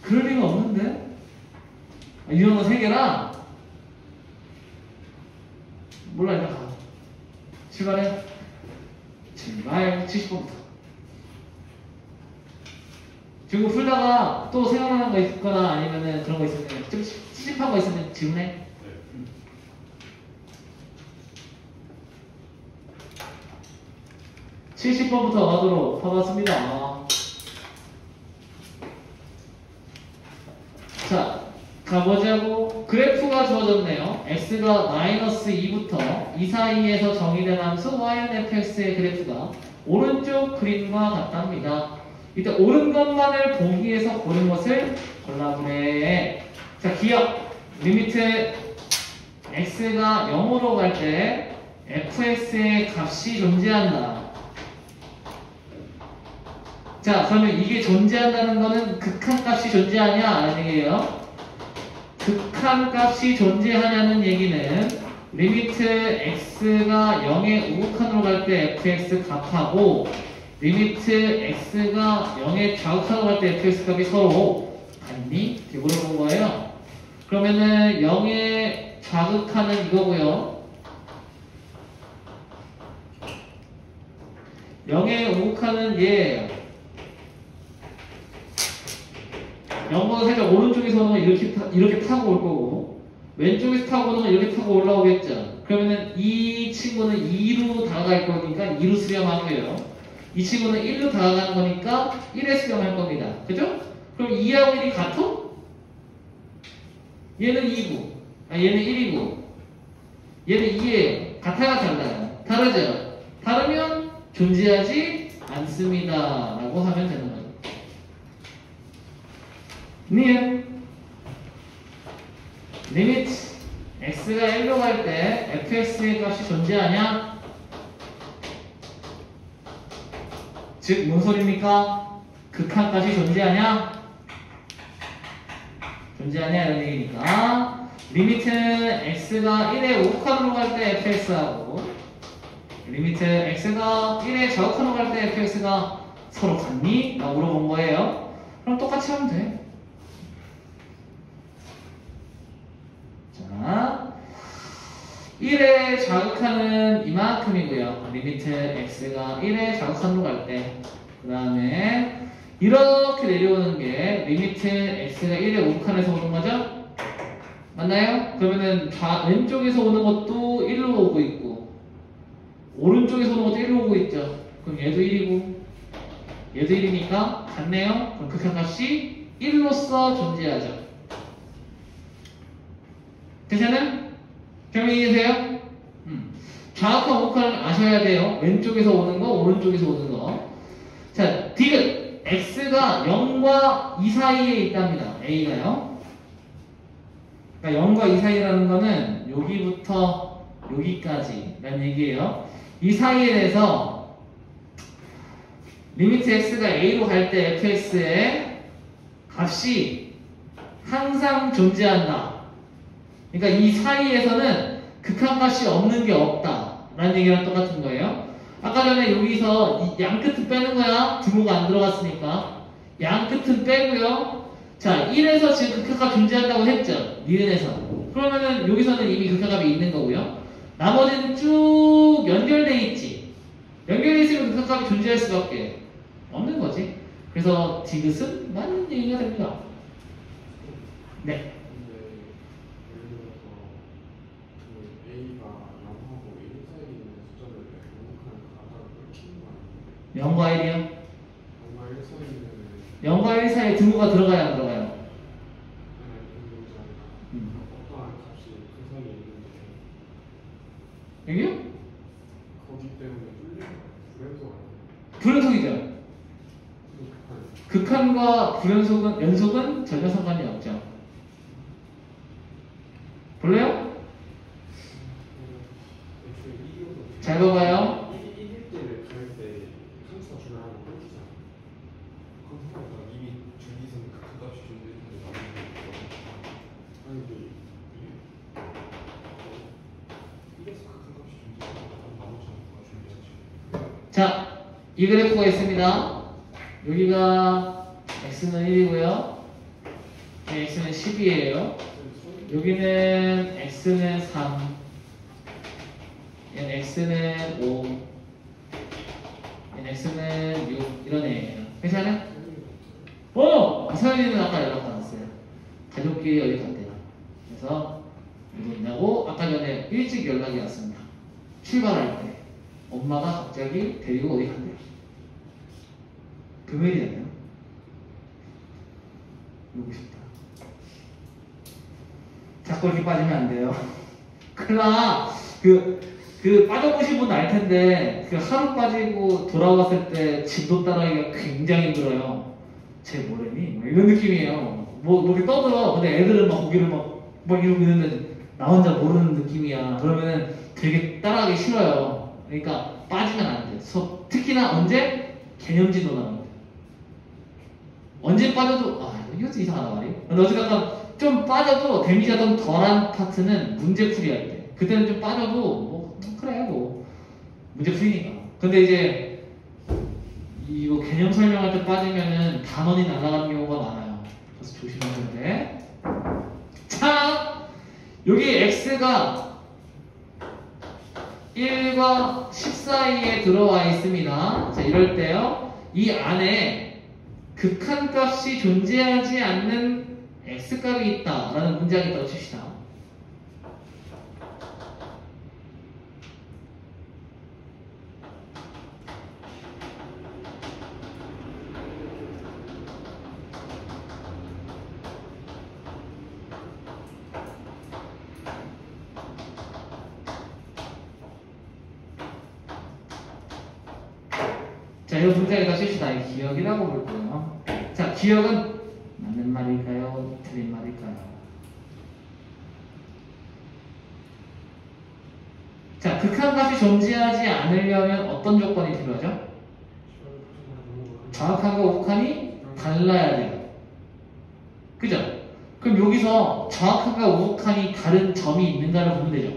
그럴 리가 없는데? 이런 거 3개랑 몰라 일단 가. 출발해. 출발 70번부터. 지금 풀다가 또 생각나는 거 있거나 아니면은 그런 거 있으면 좀 찝찝한 거 있으면 질문해. 70번부터 가도록 하겠습니다. 자, 가보자고. 그래프가 주어졌네요. x가 마이너스 2부터 2 사이에서 정의된 함수 y/fx의 그래프가 오른쪽 그림과 같답니다. 이때 옳은 것만을 보기 위해서 고른 것을 골라보래. 자, 기억. 리미트 x가 0으로 갈 때 fx의 값이 존재한다. 자, 그러면 이게 존재한다는 거는 극한값이 존재하냐? 라는 얘기예요. 극한값이 존재하냐는 얘기는 리미트 x가 0의 우극한으로 갈 때 fx 값하고 리미트 x가 0의 좌극한으로 갈 때 fx 값이 서로 같니? 이렇게 물어본 거예요. 그러면은 0의 좌극한은 이거고요. 0의 우극한은 얘예요. 0보다 살짝 오른쪽에서 오는 건 이렇게 타고 올 거고, 왼쪽에서 타고 오는 건 이렇게 타고 올라오겠죠. 그러면은 이 친구는 2로 다가갈 거니까 2로 수렴하고요. 이 친구는 1로 다가가는 거니까 1에 수렴할 겁니다. 그죠? 그럼 2하고 1이 같아? 얘는 2고, 얘는 1이고, 얘는 2예요. 같아요, 달라요? 다르죠? 다르면 존재하지 않습니다. 라고 하면 되는 거죠. 니은 리미트 x가 1로 갈 때 fx의 값이 존재하냐? 즉, 뭔 소리입니까? 극한값이 존재하냐? 존재하냐? 이런 얘기니까 리미트 x가 1의 우극한으로 갈 때 fx하고 리미트 x가 1의 좌극한으로 갈 때 fx가 서로 같니? 라고 물어본 거예요. 그럼 똑같이 하면 돼. 자, 1의 좌극한은 이만큼이고요. 리미트 x가 1의 좌극한으로 갈 때. 그 다음에 이렇게 내려오는 게 리미트 x가 1의 우극한에서 오는 거죠? 맞나요? 그러면은 왼쪽에서 오는 것도 1로 오고 있고 오른쪽에서 오는 것도 1로 오고 있죠. 그럼 얘도 1이고 얘도 1이니까 같네요. 그럼 극한값이 1로서 존재하죠. 괜찮아요? 결국 이해되세요? 좌극한 우극한을 아셔야 돼요. 왼쪽에서 오는 거, 오른쪽에서 오는 거. 자, 디귿 x가 0과 2 사이에 있답니다. a가요. 그러니까 0과 2 사이라는 거는 여기부터 여기까지라는 얘기예요. 이 사이에 대해서 리미트 x가 a로 갈 때 fx의 값이 항상 존재한다. 그러니까 이 사이에서는 극한값이 없는 게 없다 라는 얘기랑 똑같은 거예요. 아까 전에 여기서 이 양끝은 빼는 거야. 등호가 안 들어갔으니까 양끝은 빼고요. 자, 1에서 지금 극한값 존재한다고 했죠. 니은에서. 그러면은 여기서는 이미 극한값이 있는 거고요. 나머지는 쭉 연결돼 있지. 연결돼 있으면 극한값이 존재할 수밖에 없는 거지. 그래서 디귿은 맞는 얘기가 됩니다. 네. 0과 1이요? 0과 1 사이에 등호가 들어가야 안 들어가요? 어떠한 값이 그 사이에 있는데 여기요? 거기 때문에 불연소가 불연속이죠? 극한과 연속은 전혀 상관이 없죠. 볼래요? 잘 봐봐요. 자, 이 그래프가 있습니다. 여기가 x는 1이고요. x는 10이에요. 여기는 x는 3, 얘는 x는 5, 얘는 x는 6 이런 애예요. 괜찮아? 서현이는 아까 연락 받았어요. 가족끼리 어디 갔대요. 그래서 누구냐고 아까 전에 일찍 연락이 왔습니다. 출발할 때 엄마가 갑자기 데리고 어디 간대요. 금요일이잖아요. 누구 싶다. 자꾸 이렇게 빠지면 안 돼요. 클라 빠져보신 분 알 텐데 하루 빠지고 돌아왔을 때 진도 따라하기가 굉장히 힘들어요. 쟤 뭐래니? 뭐 이런 느낌이에요. 뭐 이렇게 떠들어. 근데 애들은 막 고기를 막 이러고 있는데 나 혼자 모르는 느낌이야. 그러면은 되게 따라하기 싫어요. 그러니까 빠지면 안 돼. 수업 특히나 언제? 개념지도 나옵니다. 언제 빠져도 이것도 이상하다 말이에요. 근데 어쨌든 좀 빠져도 데미지가 좀 덜한 파트는 문제풀이 할 때. 그때는 좀 빠져도 뭐 그래 뭐 문제풀이니까. 근데 이제 이거 개념 설명할 때 빠지면은 단원이 날아가는 경우가 많아요. 그래서 조심하셔야 돼. 자, 여기 x가 1과 10 사이에 들어와 있습니다. 자, 이럴 때요. 이 안에 극한값이 존재하지 않는 x값이 있다라는 문장이 있다고 칩시다. 자, 이 문장에다 칩시다. 이 기억이라고 볼 거예요. 자, 기억은 맞는 말일까요? 틀린 말일까요? 자, 극한값이 존재하지 않으려면 어떤 조건이 필요하죠? 정확한과 우극한이 달라야 돼요. 그죠? 그럼 여기서 정확한과 우극한이 다른 점이 있는가를 보면 되죠.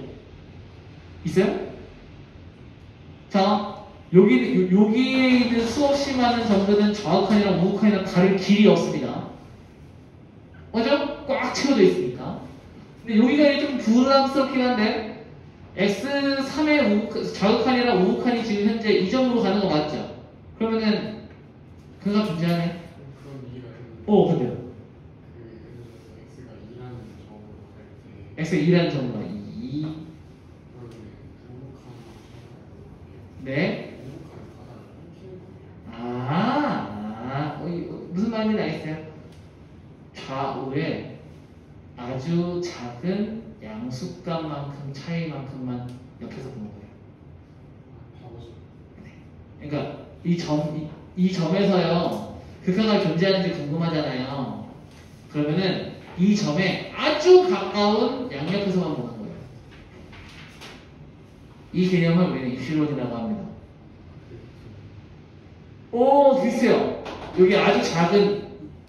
있어요? 자, 여기에 있는 수없이 많은 점들은 정확한이랑 우극한이랑 다를 길이 없습니다. 맞죠? 꽉 채워져 있으니까. 근데 여기가 좀 부담스럽긴 한데 x3의 자극한이랑 우극한이 지금 현재 이 점으로 가는 거 맞죠? 그러면은 그가 존재하네. 그런 이해가 되는데. 근데요. x가 2라는 점으로 갈 때. x가 2라는 점으로 2. 그러면 우극한 네. 무슨 말인지 알겠어요? 좌우에 아주 작은 양수값만큼 차이만큼만 옆에서 보는 거예요. 네. 그러니까 이 점에서요 극한값이 존재하는지 궁금하잖아요. 그러면은 이 점에 아주 가까운 양옆에서만 보는 거예요. 이 개념을 우리는 입실론이라고 합니다. 비슷해요. 여기 아주 작은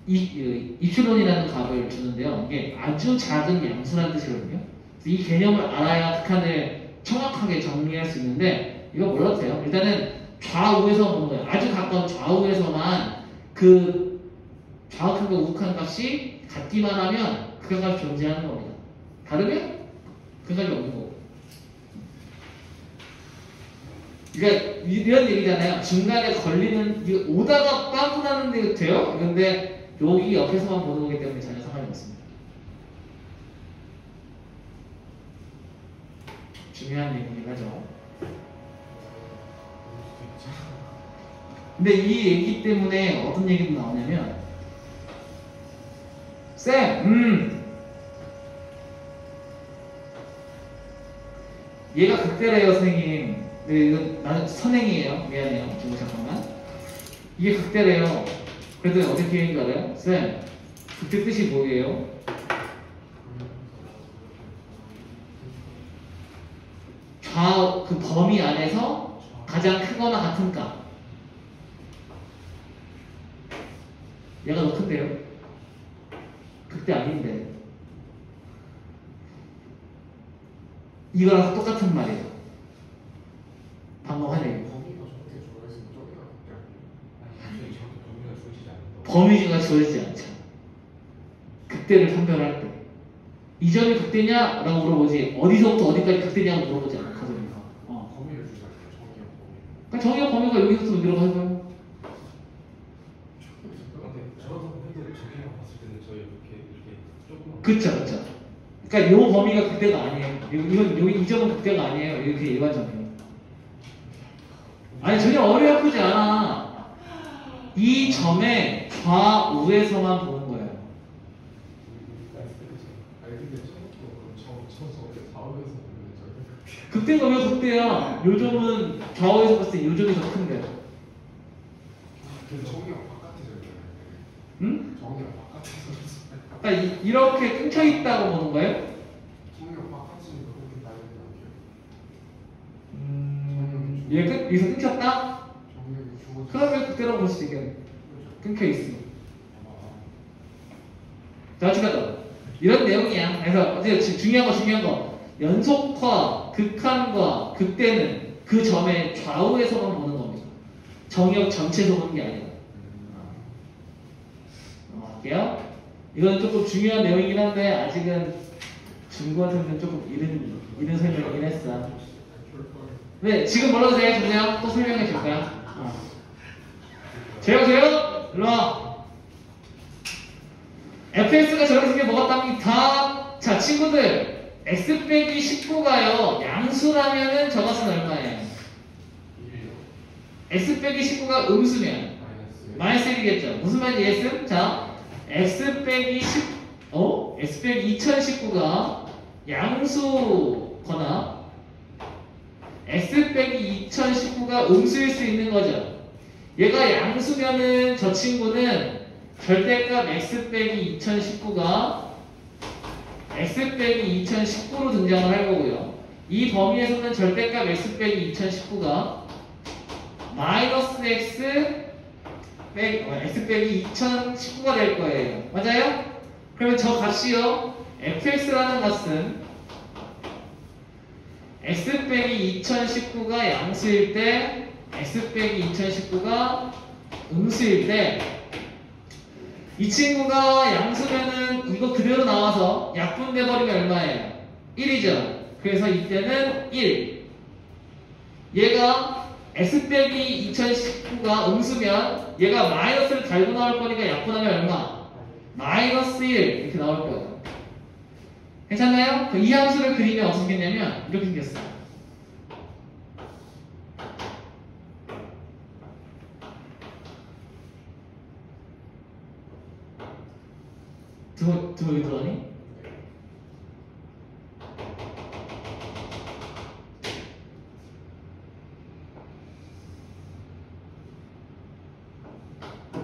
입실론이라는 값을 주는데요. 이게 아주 작은 양수라는 뜻이거든요. 그래서 이 개념을 알아야 극한을 정확하게 정리할 수 있는데 이거 몰라도 돼요. 일단은 좌우에서 보는 거예요. 아주 가까운 좌우에서만 그 정확한과 우극한 값이 같기만 하면 극한값이 존재하는 겁니다. 다르면 극한이 없는 거고. 그러니까 이런 얘기잖아요. 중간에 걸리는 이거 오다가 빠져나는 데 돼요? 근데 여기 옆에서만 보는 거기 때문에 전혀 상관이 없습니다. 중요한 얘기긴 하죠. 근데 이 얘기 때문에 어떤 얘기도 나오냐면 쌤, 얘가 극대래요 선생님. 네, 이건 나는 선행이에요. 미안해요. 잠깐만. 이게 극대래요. 그래도 어떻게 되는 줄 알아요? 쌤, 극대 뜻이 뭐예요? 그 범위 안에서 가장 크거나 같은 값. 얘가 더 큰데요? 극대 아닌데. 이거랑 똑같은 말이에요. 방금 한 얘기. 범위가 주어지지 않죠. 극대를 판별할 때. 이 점이 극대냐라고 물어보지 어디서부터 어디까지 극대냐고 물어보지 않아. 가정에서. 범위를 주잖아요. 정의역 범위. 그러니까 정의역 범위가 여기서부터 어디라고 해봐요. 근데 저기만 봤을 때는 저희 이렇게 조금. 그쵸. 그러니까 요 범위가 극대가 아니에요. 이건 여기 이 점은 극대가 아니에요. 이렇게 일반적이에요. 아니 전혀 어렵지 않아. 이 점의 좌우에서만 보는 거예요. 아니 근데 처음부터 4월에서 보면 저희 극대가 왜 극대야? 요 점은 좌우에서 봤을 때 요 점이 더 큰데. 그 정의역 바깥에서 있잖아요. 응? 정의역 바깥에서 그러니까 이렇게 끊겨 있다고 보는 거예요? 정의역 바깥이니까 그렇게 나이는 않게요. 여기서 끊겼다? 정의역이 주어져. 그러면 극대라고 볼 수 있겠네. 끊겨 있어. 자, 어찌됐든 이런 내용이야. 그래서 어제 중요한 거 연속과 극한과 극대는 그 점의 좌우에서만 보는 겁니다. 정의역 전체에서 보는 게 아니라. 넘어갈게요. 이건 조금 중요한 내용이긴 한데 아직은 중고한테는 조금 이른 설명이긴 했어. 네, 지금 뭐라고 생각해 주세요? 또 설명해 줄 거야. 재요? 일로 와. fx가 저렇게 생겨 먹었답니다. 자, 친구들. x 빼기 19가요. 양수라면은 저것은 얼마예요? x 빼기 19가 음수면 마이너스 1이겠죠. 무슨 말인지 이해했음? 자, x 빼기 2019가 양수거나 x 빼기 2019가 음수일 수 있는 거죠. 얘가 양수면은 저 친구는 절대값 x 빼기 2019가 x 빼기 2019로 등장을 할 거고요. 이 범위에서는 절대값 x 빼기 2019가 마이너스 x 빼기 2019가 될 거예요. 맞아요? 그러면 저 값이요. fx라는 값은 x 빼기 2019가 양수일 때 x 빼기 2019가 음수일 때 이 친구가 양수면은 이거 그대로 나와서 약분돼 버리면 얼마예요? 1이죠. 그래서 이때는 1. 얘가 x 빼기 2019가 음수면 얘가 마이너스를 달고 나올 거니까 약분하면 얼마? 마이너스 1 이렇게 나올 거예요. 괜찮나요? 이 함수를 그리면 어떻게 생겼냐면 이렇게 생겼어요. 두 여기 들어가니?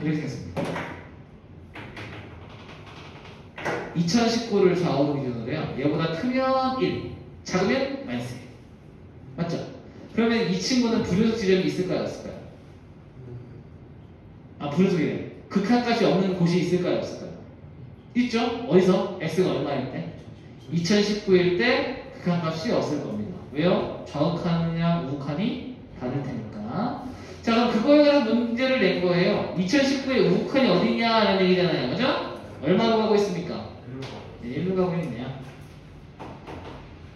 이렇게 생겼습니다. 2019를 좌우로 기준으로 해요. 얘보다 크면 1, 작으면 마이너스 1. 맞죠? 그러면 이 친구는 불연속 지점이 있을까요? 없을까요? 아, 불연속이래. 극한값이 없는 곳이 있을까요? 없을까요? 있죠? 어디서? x가 얼마일 때? 2019일 때 극한값이 없을 겁니다. 왜요? 좌극한이냐 우극한이 다를 테니까. 자, 그럼 그거에 관해서 문제를 낸 거예요. 2019에 우극한이 어디냐라는 얘기잖아요. 그죠? 얼마로 가고 있습니까? 네, 1로 가고 있네요.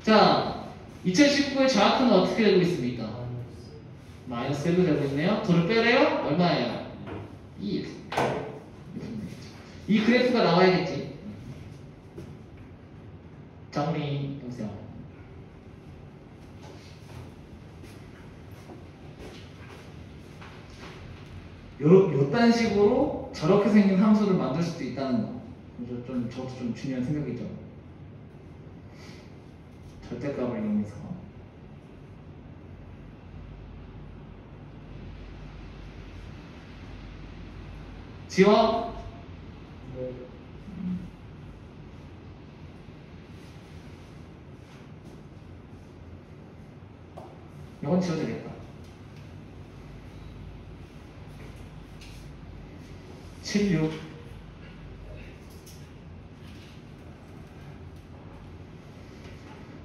자, 2019의 좌극한은 어떻게 되고 있습니까? 마이너스 1로 되고 있네요. 도를 빼래요? 얼마예요? 2. 이 그래프가 나와야겠지. 정리 해보세요. 요딴 식으로 저렇게 생긴 함수를 만들 수도 있다는 거. 저것도 좀 중요한 생각이죠. 절대값을 이용해서. 지워? 이건 지워지겠다. 76.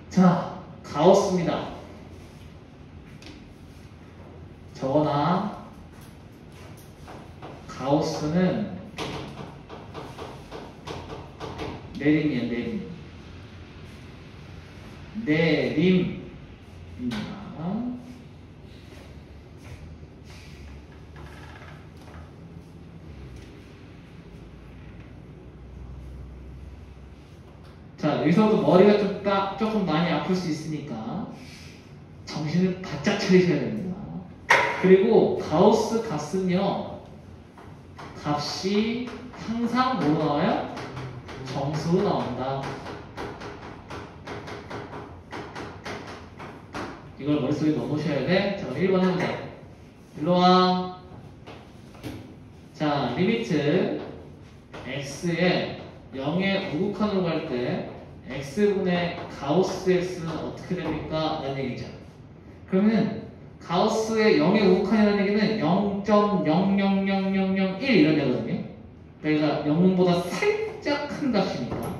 자, 가우스입니다. 저거나 가우스는 내림이야, 내림. 내림입니다. 자, 여기서부터 머리가 조금 많이 아플 수 있으니까 정신을 바짝 차리셔야 됩니다. 그리고 가우스 값은요, 값이 항상 뭐로 나와요? 정수로 나온다. 이걸 머릿속에 넣어놓으셔야 돼. 자, 1번 해보자. 일로와. 자, 리미트 x에 0의 우극한으로 갈 때 x분의 가우스 x는 어떻게 됩니까? 라는 얘기죠. 그러면은 가우스의 0의 우극한이라는 얘기는 0.0000001 이런 데거든요. 그러니까 0보다 살짝 큰 값이니까.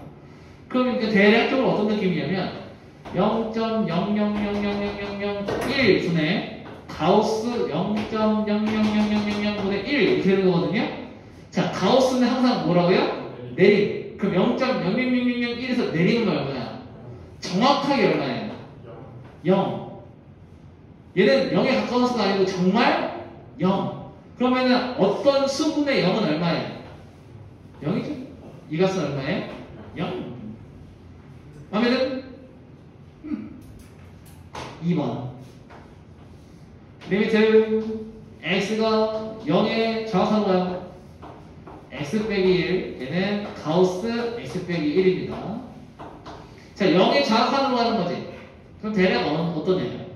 그럼 이게 대략적으로 어떤 느낌이냐면 0.0000001 분의 가우스 0.0000000분의 1 이렇게 되는 거거든요. 자, 가우스는 항상 뭐라고요? 내림. 그럼 0.00001에서 내리는 건 얼마야? 정확하게 얼마예요? 0. 얘는 0에 가까운 수가 아니고 정말 0. 그러면은 어떤 수분의 0은 얼마예요? 0이죠. 이 값은 얼마예요? 0. 마음에 든? 2번. 리미트 x가 0에 정확한 거야. x 빼기 1, 얘는 가우스 x 빼기 1입니다. 자, 0에 정확한으로 가는 거지. 그럼 대략 어떤 애야?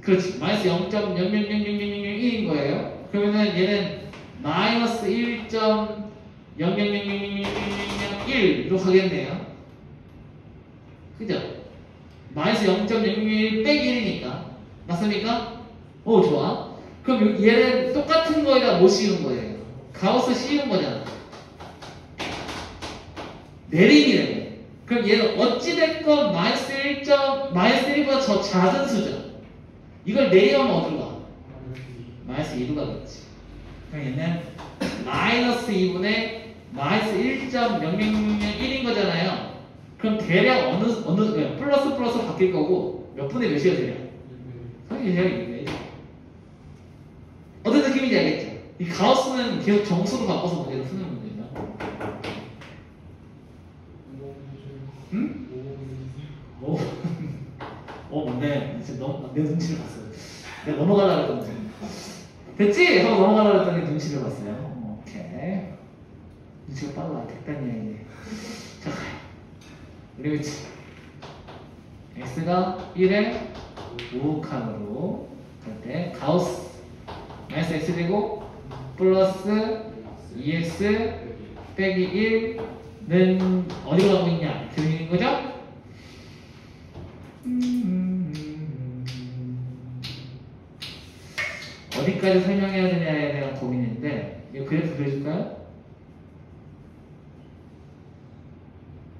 그렇지. 마이너스 0.0000001인 거예요. 그러면은 얘는 마이너스 1.0000001로 가겠네요. 그죠? 마이너스 0.001 빼기 1이니까. 맞습니까? 오, 좋아. 그럼 얘는 똑같은 거에다 뭐 씌우는 거예요? 가우스 씌우는 거잖아. 내림이래. 그럼 얘는 어찌됐건 마이너스 1보다 더 작은 수죠. 이걸 내리면 어디로 가? 마이너스 2로 가겠지. 그럼 얘는 마이너스 2분의 마이너스 1.0001인 거잖아요. 그럼 대략 어느 플러스 바뀔 거고 몇 분의 몇이가 돼요? 당연히 어떤 느낌인지 알겠죠? 이 가우스는 계속 정수로 바꿔서 문제를 푸는 문제죠. 응? 뭔데? 진짜 내 눈치를 봤어요. 내가 넘어가려고 했더니 됐지? 하고 넘어가려고 했더니 눈치를 봤어요. 오케이. 눈치가 빨라. 택단 이야기네. 자, 가요. 리미트 x가 1에 우극한으로 갈 때 가우스 마이너스 x 되고 플러스 2x 빼기 1는 어디로 가고 있냐? 이렇게 되는 거죠? 어디까지 설명해야 되냐에 대한 고민인데 이거 그래프 그려줄까요?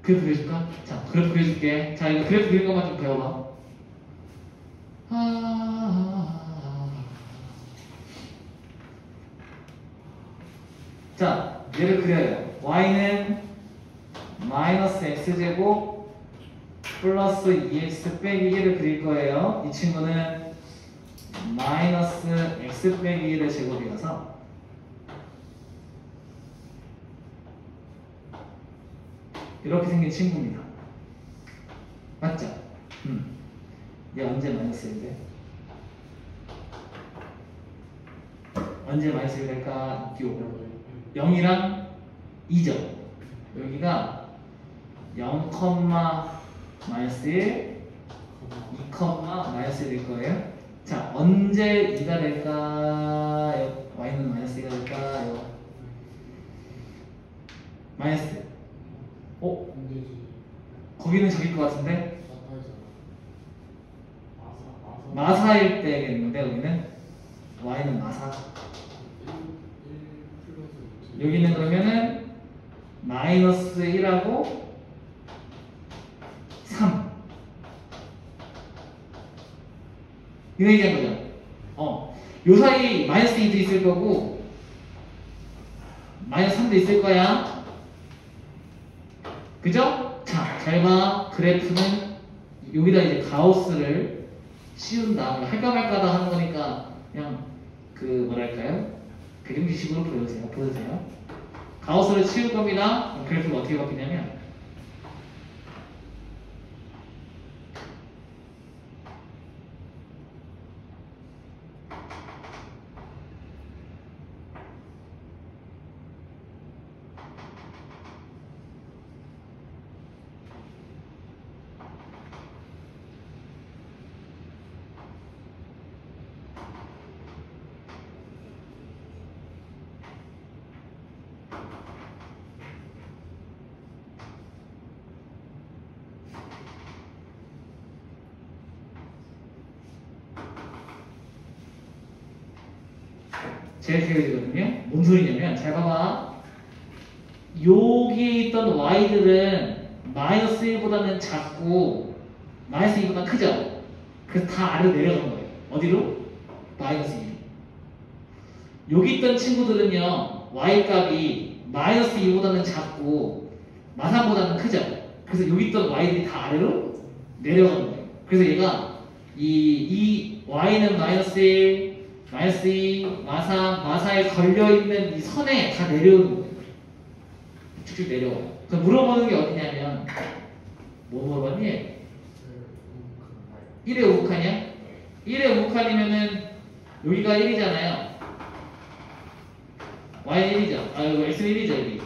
그래프 그려줄까? 자, 그래프 그려줄게. 자, 이거 그래프 그리는 것만 좀 배워봐. 자, 얘를 그려요. y는 마이너스 x제곱 플러스 2x 빼기 1을 그릴 거예요. 이 친구는 마이너스 x 빼기 1의 제곱이라서 이렇게 생긴 친구입니다. 맞죠? 얘 언제 마이너스 1 돼? 언제 마이너스 1 될까? 0이랑 2죠. 여기가 0, 마이너스 1, 2, 마이너스 1일 거예요. 자, 언제 2가 될까요? y는 마이너스 2가 될까요? 마이너스. 거기는 저길 것 같은데? 마사일 때겠는데, 여기는? y는 마사. 여기는 그러면은 마이너스 1하고 3 이거 얘기한 거죠. 요 사이 마이너스 2도 있을 거고 마이너스 3도 있을 거야. 그죠? 자, 잘 봐. 그래프는 여기다 이제 가우스를 씌운다. 할까 말까다 하는 거니까 그냥 그 뭐랄까요? 배경지식으로 보여주세요. 가우스를 씌울 겁니다. 그래프가 어떻게 바뀌냐면 제가 그려지거든요. 뭔 소리냐면 잘 봐봐. 여기에 있던 y들은 마이너스 1보다는 작고 마이너스 2보다 크죠. 그래서 다 아래로 내려간 거예요. 어디로? 마이너스 2. 여기 있던 친구들은요. y 값이 마이너스 2보다는 작고 마3보다는 크죠. 그래서 여기 있던 y들이 다 아래로 내려가는 거예요. 그래서 얘가 이 y는 마이너스 1 마이너스 2, 마사에 걸려있는 이 선에 다 내려오는 거예요. 쭉쭉 내려와요. 그래서 물어보는 게 어디냐면 뭐 물어봤니? 1의 우극하냐? 1의 우극하이면은 여기가 1이잖아요. y는 1이죠. 아, 이거 x는 1이죠, 여기.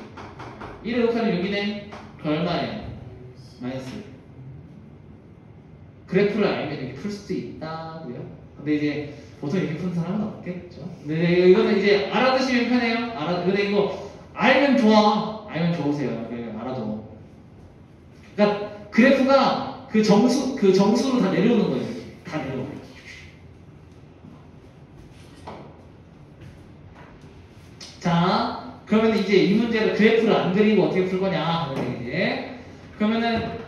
1의 우극하면 여기는 그 얼마예요? 마이너스. 그래프를 알면 이렇게 풀 수도 있다고요. 근데 이제 보통 이렇게 푸는 사람은 없겠죠. 근데 이거는 이제 알아두시면 편해요. 근데 이거 알면 좋아. 알면 좋으세요. 알아도. 그러니까 그래프가 그 정수로 다 내려오는 거예요. 다 내려오고. 자, 그러면 이제 이 문제를 그래프를 안 그리고 어떻게 풀 거냐? 그러면은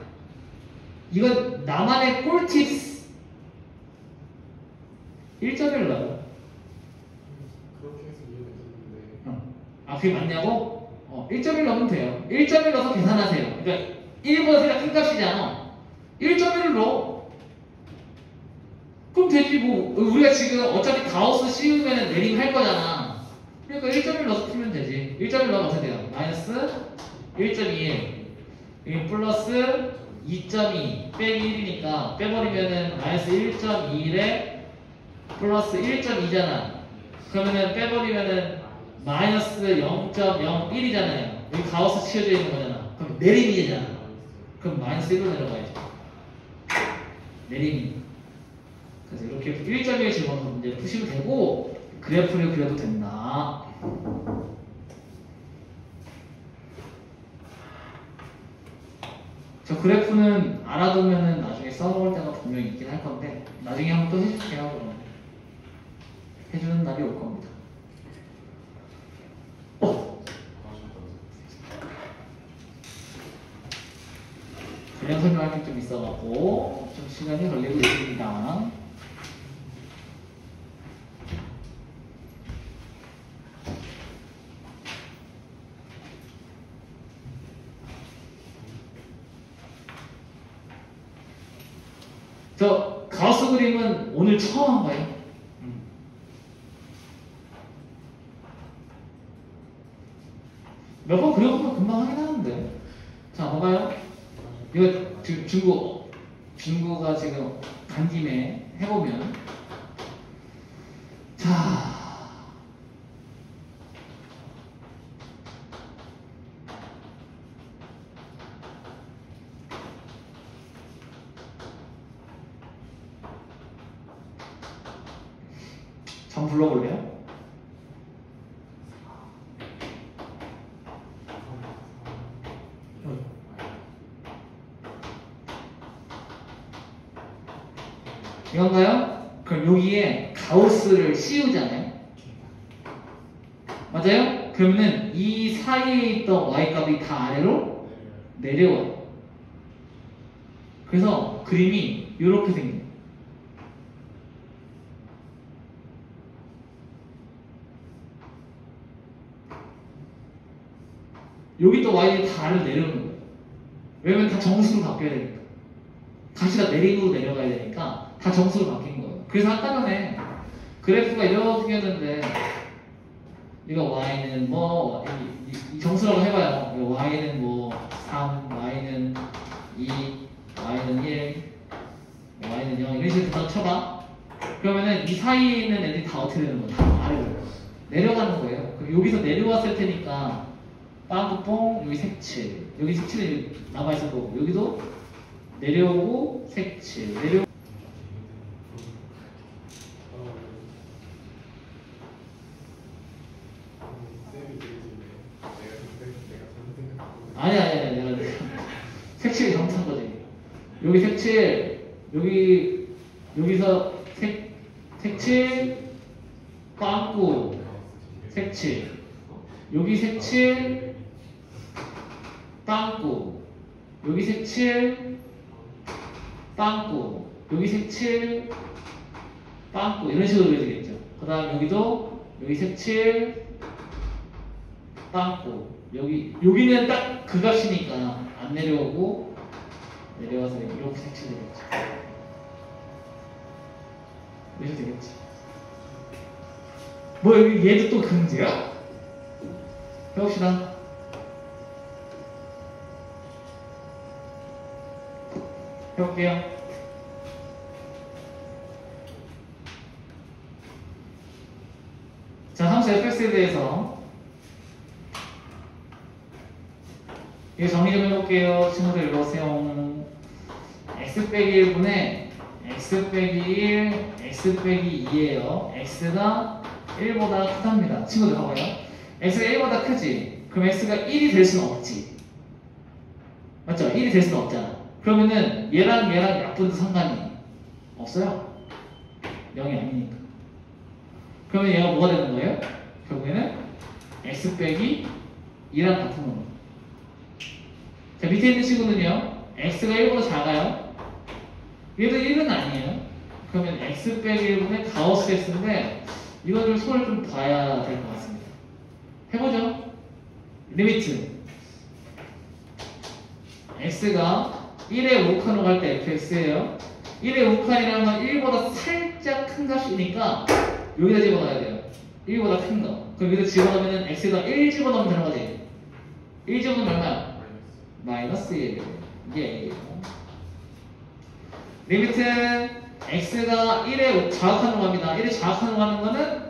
이건 나만의 꿀팁스. 1.1로 나요. 그렇게 해서 이해했었는데. 아, 그게 맞냐고? 1.1 넣으면 돼요. 1.1 넣어서 계산하세요. 그러니까 1보다 세가 큰 값이잖아. 1.1을 넣어. 그럼 되지 뭐. 우리가 지금 어차피 가우스 씌우면 내림 할 거잖아. 그러니까 1.1 넣어서 풀면 되지. 1.1 넣으면 어떻게 돼요? 마이너스 1.21 여기 플러스 2.2 빼기 1이니까 빼버리면은 마이너스 1.21에 플러스 1.2잖아. 그러면은 빼버리면은 마이너스 0.01이잖아요. 여기 가우스 치워져 있는 거잖아. 그럼 내림이 되잖아. 그럼 마이너스 1로 내려가야죠. 내림이. 그래서 이렇게 1.1 집어넣어서 문제를 푸시면 되고 그래프를 그려도 된다. 저 그래프는 알아두면은 나중에 써먹을 때가 분명히 있긴 할 건데 나중에 한번 또 해줄게요. 그럼. 해주는 날이 올 겁니다. 그냥 설명할 게 좀 있어갖고 좀 시간이 걸리고 있습니다. 저 가우스 그림은 오늘 처음 한 거예요. 몇 번 그려보면 금방 하긴 하는데. 자, 봐봐요. 이거 지금 중구가 지금 간 김에 해보면. 자. 전 불러볼래요? 이건가요? 그럼 여기에 가우스를 씌우잖아요. 맞아요? 그러면은 이 사이에 있던 y값이 다 아래로 내려와요. 그래서 그림이 이렇게 생겨요. 여기 또 y는 다 아래로 내려오는 거예요. 왜냐면 다 정수로 바뀌어야 되니까. 값이 다 내림으로 내려가야 되니까 다 정수로 바뀐 거예요. 그래서 아까 전에 그래프가 이렇게 생겼는데 이거 y는 뭐 이 정수라고 해봐요. 이거 y는 뭐 3, y는 2, y는 1, y는 0 이런 식으로 다 쳐봐. 그러면은 이 사이에 있는 애들이 다 어떻게 되는 거야? 다 아래로 내려가는 거예요. 그럼 여기서 내려왔을 테니까 빵꾸뽕 여기 색칠, 여기 색칠은 여기 남아있을 거고 여기도 내려오고 색칠 내려오고 아니 내가 색칠이 잘못한 거지. 여기 색칠 여기서 색칠 빵꾸 색칠 여기 색칠 빵꾸 여기 색칠 빵꾸 여기 색칠 빵꾸 이런 식으로 그려야 되겠죠. 그 다음 여기도 여기 색칠 빵꾸 여기는 딱 그 값이니까 안 내려오고 내려와서 이렇게 색칠되겠죠. 이렇게 되겠지. 뭐 여기 얘도 또 그 문제야? 해봅시다. 해볼게요. 자, 함수 fx에 대해서 이거 정리 좀 해볼게요. 친구들 읽어보세요. x 빼기 1분의 x 빼기 1, x 빼기 2예요. x가 1보다 크답니다. 친구들 봐봐요. x가 1보다 크지? 그럼 x가 1이 될 수는 없지. 맞죠? 1이 될 수는 없잖아. 그러면은 얘랑 약분도 상관이 없어요. 0이 아니니까. 그러면 얘가 뭐가 되는 거예요? 결국에는 x 빼기 2랑 같은 겁니다. 자, 밑에 있는 친구는요, x가 1보다 작아요. 얘도 1은 아니에요. 그러면 x 빼기 1분의 가우스 x인데 이거 좀 손을 좀 봐야 될 것 같습니다. 해보죠. 리미트 x가 1의 우칸으로 갈 때 fx예요. 1의 우칸이라는 건 1보다 살짝 큰 값이니까 여기다 집어넣어야 돼요. 1보다 큰 거. 그럼 여기다 집어넣으면 x에다 1 집어넣으면 되는 거지. 1 집어넣으면 얼마야? 마이너스 1. 이게 A예요. 리미트 x가 1의 좌우칸으로 갑니다. 1의 좌우칸으로 가는 거는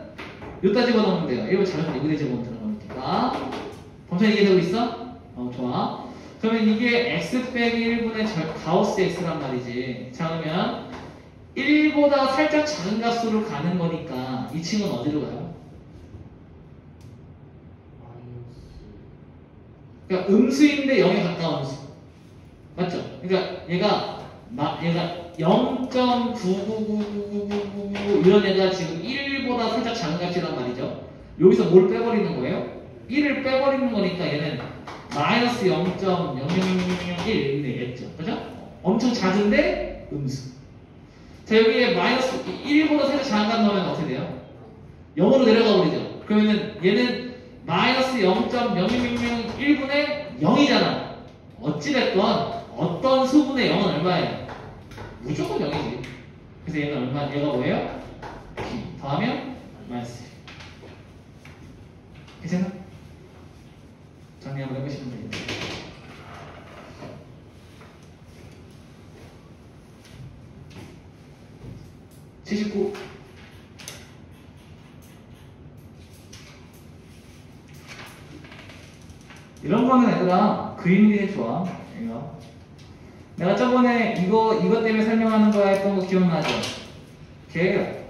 여기다 집어넣으면 돼요. 1의 좌우칸 여기다 집어넣으면 되는 거니까. 범천 이해되고 있어? 좋아. 그러면 이게 x 빼기 1분의 가우스 x란 말이지. 자, 그러면 1보다 살짝 작은 값으로 가는 거니까 이 친구는 어디로 가요? 그러니까 음수인데 0에 가까운 수. 맞죠? 그러니까 얘가 0.9999999 이런 애가 지금 1보다 살짝 작은 값이란 말이죠. 여기서 뭘 빼버리는 거예요? 1을 빼버리는 거니까 얘는 마이너스 0.00001 이렇게 되겠죠. 그죠? 엄청 작은데 음수. 자, 여기에 마이너스 1보다 살짝 작은 값 넣으면 어떻게 돼요? 0으로 내려가 버리죠. 그러면은 얘는 마이너스 0.0001분의 0이잖아. 어찌됐건 어떤 수분의 0은 얼마예요? 무조건 0이지. 그래서 얘는 얼마? 얘가 뭐예요? b 더하면 마이너스 1. 괜찮아? 정리 한번 해보시면 되겠네요. (79) 이런 거는 얘들아 그림이 좋아. 이거 내가 저번에 이것 때문에 설명하는 거야 했던 거 기억나죠? 걔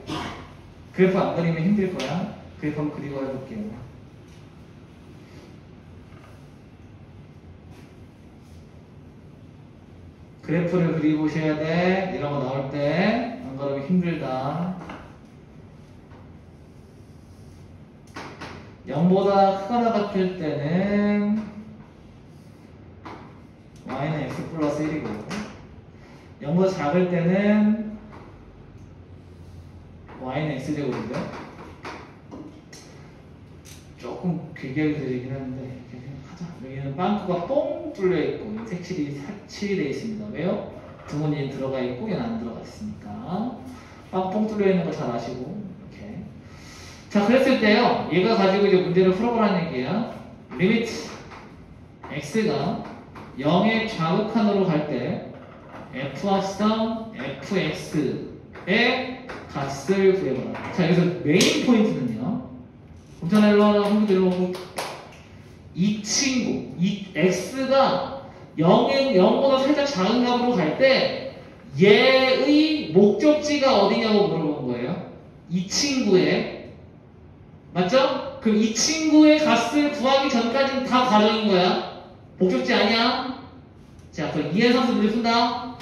그래프 안 그리면 힘들 거야. 그래프 한번 그리고 해볼게요. 그래프를 그리보셔야 돼. 이런 거 나올 때 안 그러면 힘들다. 0보다 크거나 같을 때는 y는 x 플러스 1이고 0보다 작을 때는 y는 x제곱이죠. 조금 괴기하게 들리긴 하는데 이렇게 생각하자. 하자. 여기는 빵꾸가 뽕 뚫려 있고 색칠이 되어 있습니다. 왜요? 등원이 들어가 있고 얘는 안 들어가 있으니까 빵 뚫려 있는 거 잘 아시고 이렇게. 자, 그랬을 때요, 얘가 가지고 이제 문제를 풀어보라는 얘기야. 리미트 x가 0의 좌극한으로 갈 때 f 합성 fx의 값을 구해보라. 자, 여기서 메인 포인트는요, 괜찮아, 일로 와라, 한번 일로. 이 친구, 이 x가 0보다 살짝 작은 값으로 갈 때 얘의 목적지가 어디냐고 물어본 거예요. 이 친구의, 맞죠? 그럼 이 친구의 값을 구하기 전까지는 다 과정인 거야. 목적지 아니야? 자, 그럼 이해상수 문제 푼다.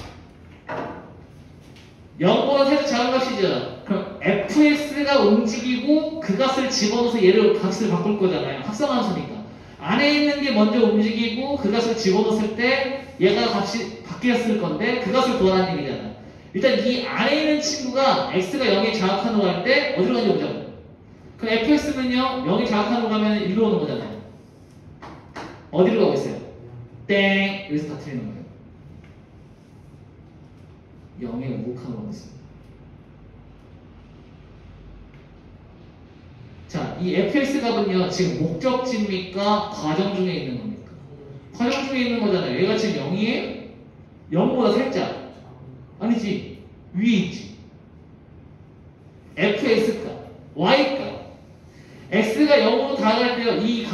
0보다 살짝 작은 값이죠. 그럼 fx가 움직이고 그 값을 집어넣어서 얘를 값을 바꿀 거잖아요. 합성함수니까. 안에 있는 게 먼저 움직이고 그 값을 집어넣었을 때 얘가 값이 바뀌었을 건데 그 값을 구하라는 얘기잖아. 일단 이 안에 있는 친구가 x가 0의 좌극한으로 갈 때 어디로 가는지 보자고. 그럼 fx는요 0의 좌극한으로 가면 일로 오는 거잖아요. 어디로 가고 있어요? 땡! 여기서 다 틀리는 거예요. 0의 우극한으로 가고 있습니다. 자, 이 fx 값은요 지금 목적지입니까? 과정 중에 있는 겁니까? 과정 중에 있는 거잖아요. 얘가 지금 0이에요? 0보다 살짝 아니지, 위에 있지. fx 값, y 값. x가 0으로 다가갈 때요 이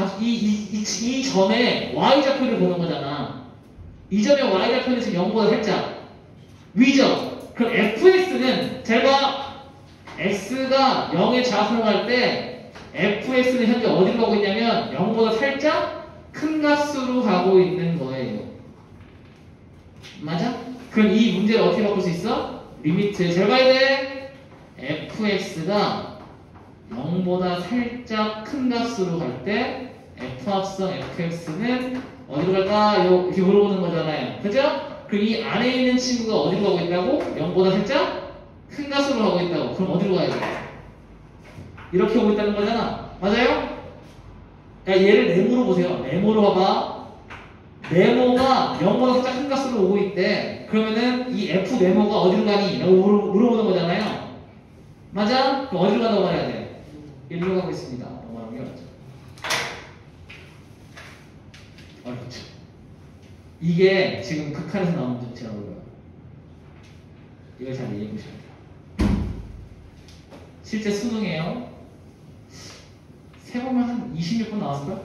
점에 y좌표를 보는 거잖아. 이 점의 y좌표는 지금 0보다 살짝 위죠. 그럼 fx는 제가 x가 0의 좌표로 갈 때 fx는 현재 어디로 가고 있냐면 0보다 살짝 큰 값으로 가고 있는 거예요. 맞아? 그럼 이 문제를 어떻게 바꿀 수 있어? 리미트 잘 봐야 돼. fx가 0보다 살짝 큰 값으로 갈 때 f 합성 fx는 어디로 갈까? 이렇게 물어보는 거잖아요. 그죠? 그럼 이 안에 있는 친구가 어디로 가고 있다고? 0보다 살짝 큰 값으로 가고 있다고. 그럼 어디로 가야 돼? 이렇게 오고 있다는 거잖아. 맞아요? 야, 얘를 네모로 보세요. 네모로 봐봐. 네모가 0보다 살짝 큰 값으로 오고 있대. 그러면은 이 f 네모가 어디로 가니? 라고 물어보는 거잖아요. 맞아? 그럼 어디로 간다고 말해야 돼? 일로 가고 있습니다. 말하는 게 맞죠? 어렵죠. 이게 지금 극한에서 나온 문제라고 그래요. 이걸 잘 이해해 보셔야 돼요. 실제 수능이에요. 세보면 한 26분 나왔을까?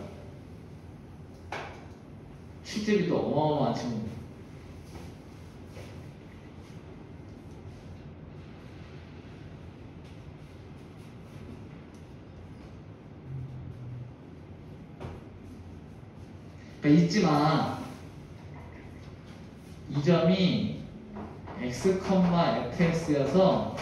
실제비도 어마어마한 친구입니다. 그러니까 잊지마. 이 점이 x, fx여서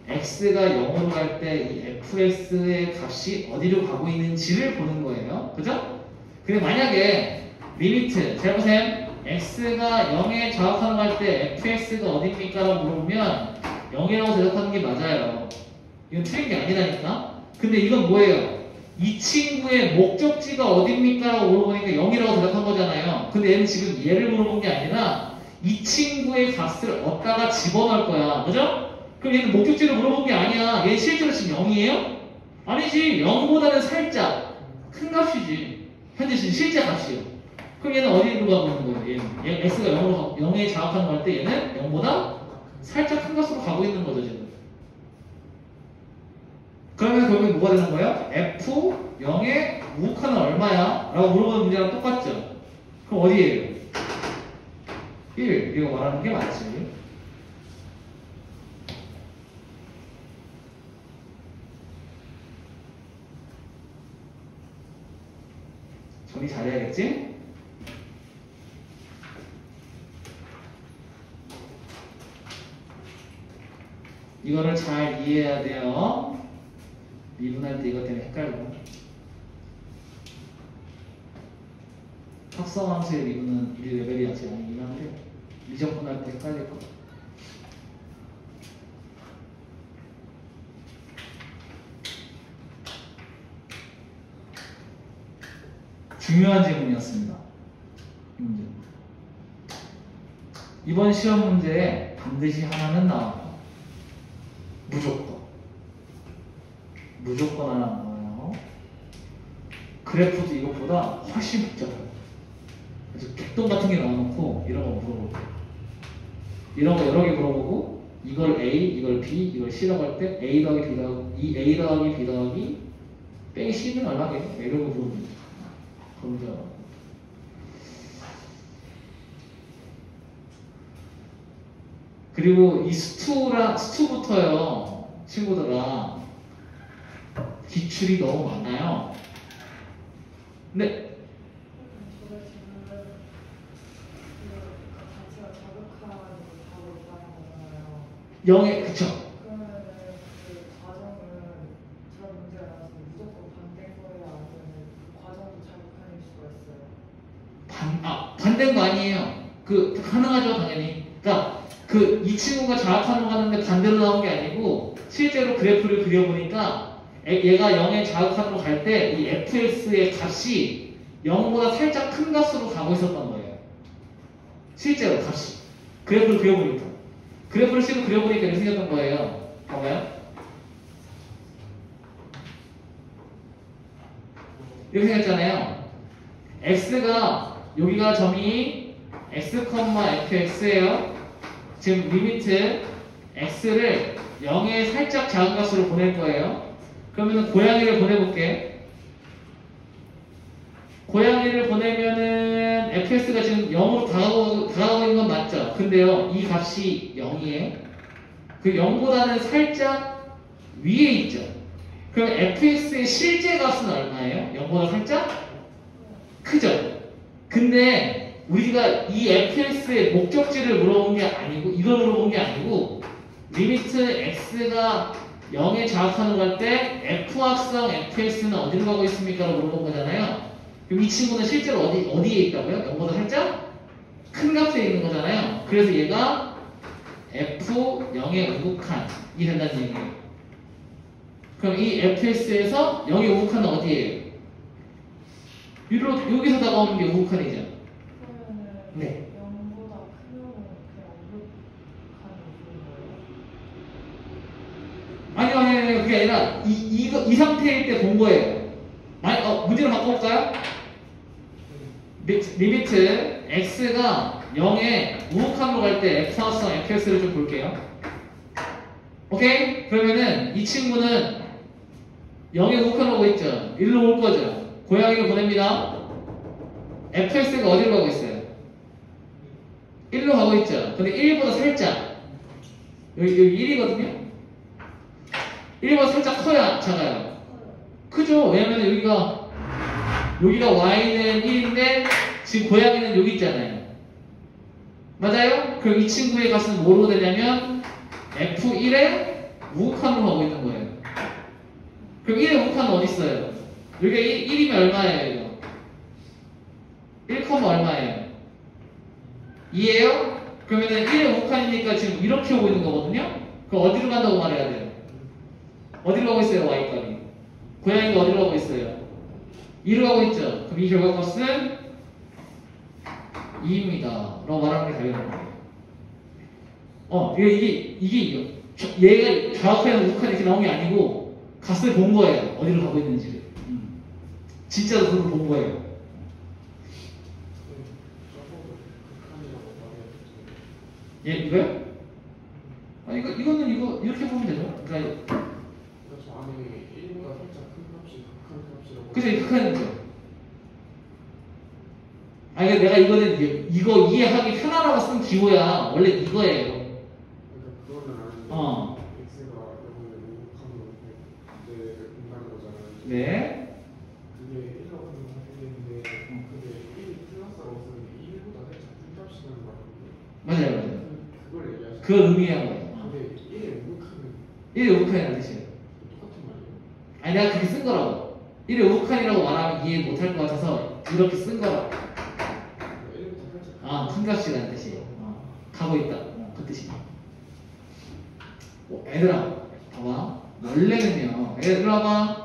x가 0으로 갈 때 이 fx의 값이 어디로 가고 있는지를 보는 거예요. 그죠? 근데 만약에 리미트, 잘 보세요. x가 0에 좌극하는 갈 때 fx가 어딥니까? 라고 물어보면 0이라고 대답하는 게 맞아요. 이건 틀린 게 아니라니까? 근데 이건 뭐예요? 이 친구의 목적지가 어딥니까? 라고 물어보니까 0이라고 대답한 거잖아요. 근데 얘는 지금 얘를 물어본 게 아니라 이 친구의 값을 얻다가 집어넣을 거야. 그죠? 그럼 얘는 목적지를 물어본 게 아니야. 얘 실제로 지금 0이에요? 아니지. 0보다는 살짝 큰 값이지. 현재 지금 실제 값이요. 그럼 얘는 어디로 가고 있는 거예요? 얘는 x가 0에 좌극하는 거 할 때 얘는 0보다 살짝 큰 값으로 가고 있는 거죠, 지금. 그러면 결국에 뭐가 되는 거예요? f 0의 우극한은 얼마야? 라고 물어보는 문제랑 똑같죠? 그럼 어디에요? 1 이거 말하는 게 맞지. 정리 잘해야겠지? 이거를 잘 이해해야 돼요. 미분할 때 이것 때문에 헷갈려. 합성함수의 미분은 우리 레벨이 아직 아니긴 한데 미적분할 때 헷갈릴 거야. 중요한 질문이었습니다. 이 문제. 이번 시험 문제에 반드시 하나는 나와요. 무조건. 무조건 하나 나와요. 그래프도 이것보다 훨씬 복잡해요. 그래서 객동 같은 게 나와놓고 이런 거 물어볼게요. 이런 거 여러 개 물어보고 이걸 A, 이걸 B, 이걸 C라고 할 때 A 더하기 B 더하기 이 A 더하기 B 더하기 빼기 C는 얼마겠죠? 이런 거 물어봅니다. 그런 문제가 나와요. 그리고 이 스투부터요, 친구들아, 기출이 너무 많아요. 근데 영에 그쵸? 그러면은 그 과정은 저 문제가 나와서 무조건 반대인 거예요? 아니면 그 과정도 자극하는 수가 있어요? 반대인 거 아니에요. 그 가능하죠, 당연히. 그러니까 그 이 친구가 자학하는 거 하는데 반대로 나온 게 아니고 실제로 그래프를 그려보니까 얘가 0에 자극하는 거 갈 때 이 fx의 값이 0보다 살짝 큰 값으로 가고 있었던 거예요. 실제로 값이. 그래프를 그려보니까. 그래프를 실제로 그려보니까 이렇게 생겼던 거예요. 봐봐요. 이렇게 생겼잖아요. x가 여기가 점이 x, fx예요. 지금 리미트 x를 0에 살짝 작은 값으로 보낼 거예요. 그러면은 고양이를 보내볼게. 고양이를 보내면은 fx가 지금 0으로 다가가고 있는 건 맞죠? 근데요, 이 값이 0이에요. 그 0보다는 살짝 위에 있죠. 그럼 fx의 실제 값은 얼마예요? 0보다 살짝 크죠? 근데 우리가 이 fx의 목적지를 물어본 게 아니고, 이걸 물어본 게 아니고, 리미트 x가 0에 자극하는 걸 때 f합성 fx는 어디로 가고 있습니까? 라고 물어본 거잖아요. 그럼 이 친구는 실제로 어디에 있다고요? 0보다 살짝 큰 값에 있는 거잖아요. 그래서 얘가 f0의 우극한이 된다는 얘기예요. 그럼 이 fx에서 0의 우극한은 어디예요? 여기서 다가오는 게 우극한이죠. 네. 0보다 크면은 그냥 우극한이 있는 거예요? 아니요. 그게 아니라 이 상태일 때 본 거예요. 문제를 바꿔볼까요? 리미트 x가 0에 우극한으로 갈 때 f합성 fx를 좀 볼게요. 오케이? 그러면은 이 친구는 0에 우극한으로 오고 있죠. 1로 올 거죠. 고양이를 보냅니다. fx가 어디로 가고 있어요? 1로 가고 있죠. 근데 1보다 살짝 여기 1이거든요. 1보다 살짝 커야 작아요. 크죠? 왜냐면 여기가 y는 1인데 지금 고양이는 여기 있잖아요. 맞아요? 그럼 이 친구의 값은 뭐로 되냐면 f1에 우극한으로 가고 있는 거예요. 그럼 1의 우극한은 어디 있어요? 여기가 1이면 얼마예요? 1, 얼마예요? 2예요? 그러면은 1의 우극한이니까 지금 이렇게 오고 있는 거거든요? 그럼 어디로 간다고 말해야 돼요? 어디로 가고 있어요? y값이. 고양이가 어디로 가고 있어요? 2로 가고 있죠? 그럼 이 결과값은 2입니다. 라고 말하는 게 당연한 거예요. 이게 얘가 좌우칸이나 우극한이 이렇게 나온 게 아니고 값을 본 거예요. 어디로 가고 있는지를. 진짜로 그걸 본 거예요. 예, 이거요? 이거는 이렇게 보면 되죠. 그러니까 저 안에 1보다 살짝 큰 값이 극한 값이라고. 그죠, 극한이죠. 그러니까 내가 이거는 이거 이해하기 편하라고 쓴 기호야. 원래 이거예요. 그러니까 그거는 아는데 x가 0을 우극한으로 이제 온다는 거잖아요. 네. 그게 1이라고 생각했는데 근데 1이 플러스가 없었는데 1보다 살짝 큰 값이라는 말인데. 맞아요. 그걸 얘기하시는 그걸 의미한 거예요. 근데 1의 우극한은 1의 우극한이라는 뜻이에요. 똑같은 말이에요. 아니, 내가 그렇게 쓴 거라고. 1의 우극한이라고 말하면 이해 못할 것 같아서 이렇게 쓴 거라고. 1부터 살짝 큰 값이라는 뜻이에요. 가고 있다. 그 뜻이에요. 얘들아, 봐봐. 원래는요. 얘들아, 봐봐.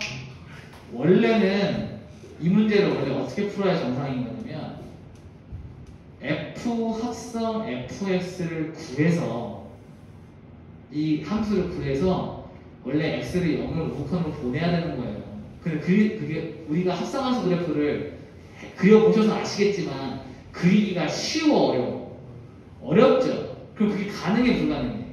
원래는 이 문제를 원래 어떻게 풀어야 정상인 거냐면 f 합성 fx를 구해서 이 함수를 구해서 원래 x를 0을 우극한으로 보내야 되는 거예요. 근데 그게 우리가 합성함수 그래프를 그려보셔서 아시겠지만 그리기가 쉬워 어려워? 어렵죠? 그럼 그게 가능해 불가능해?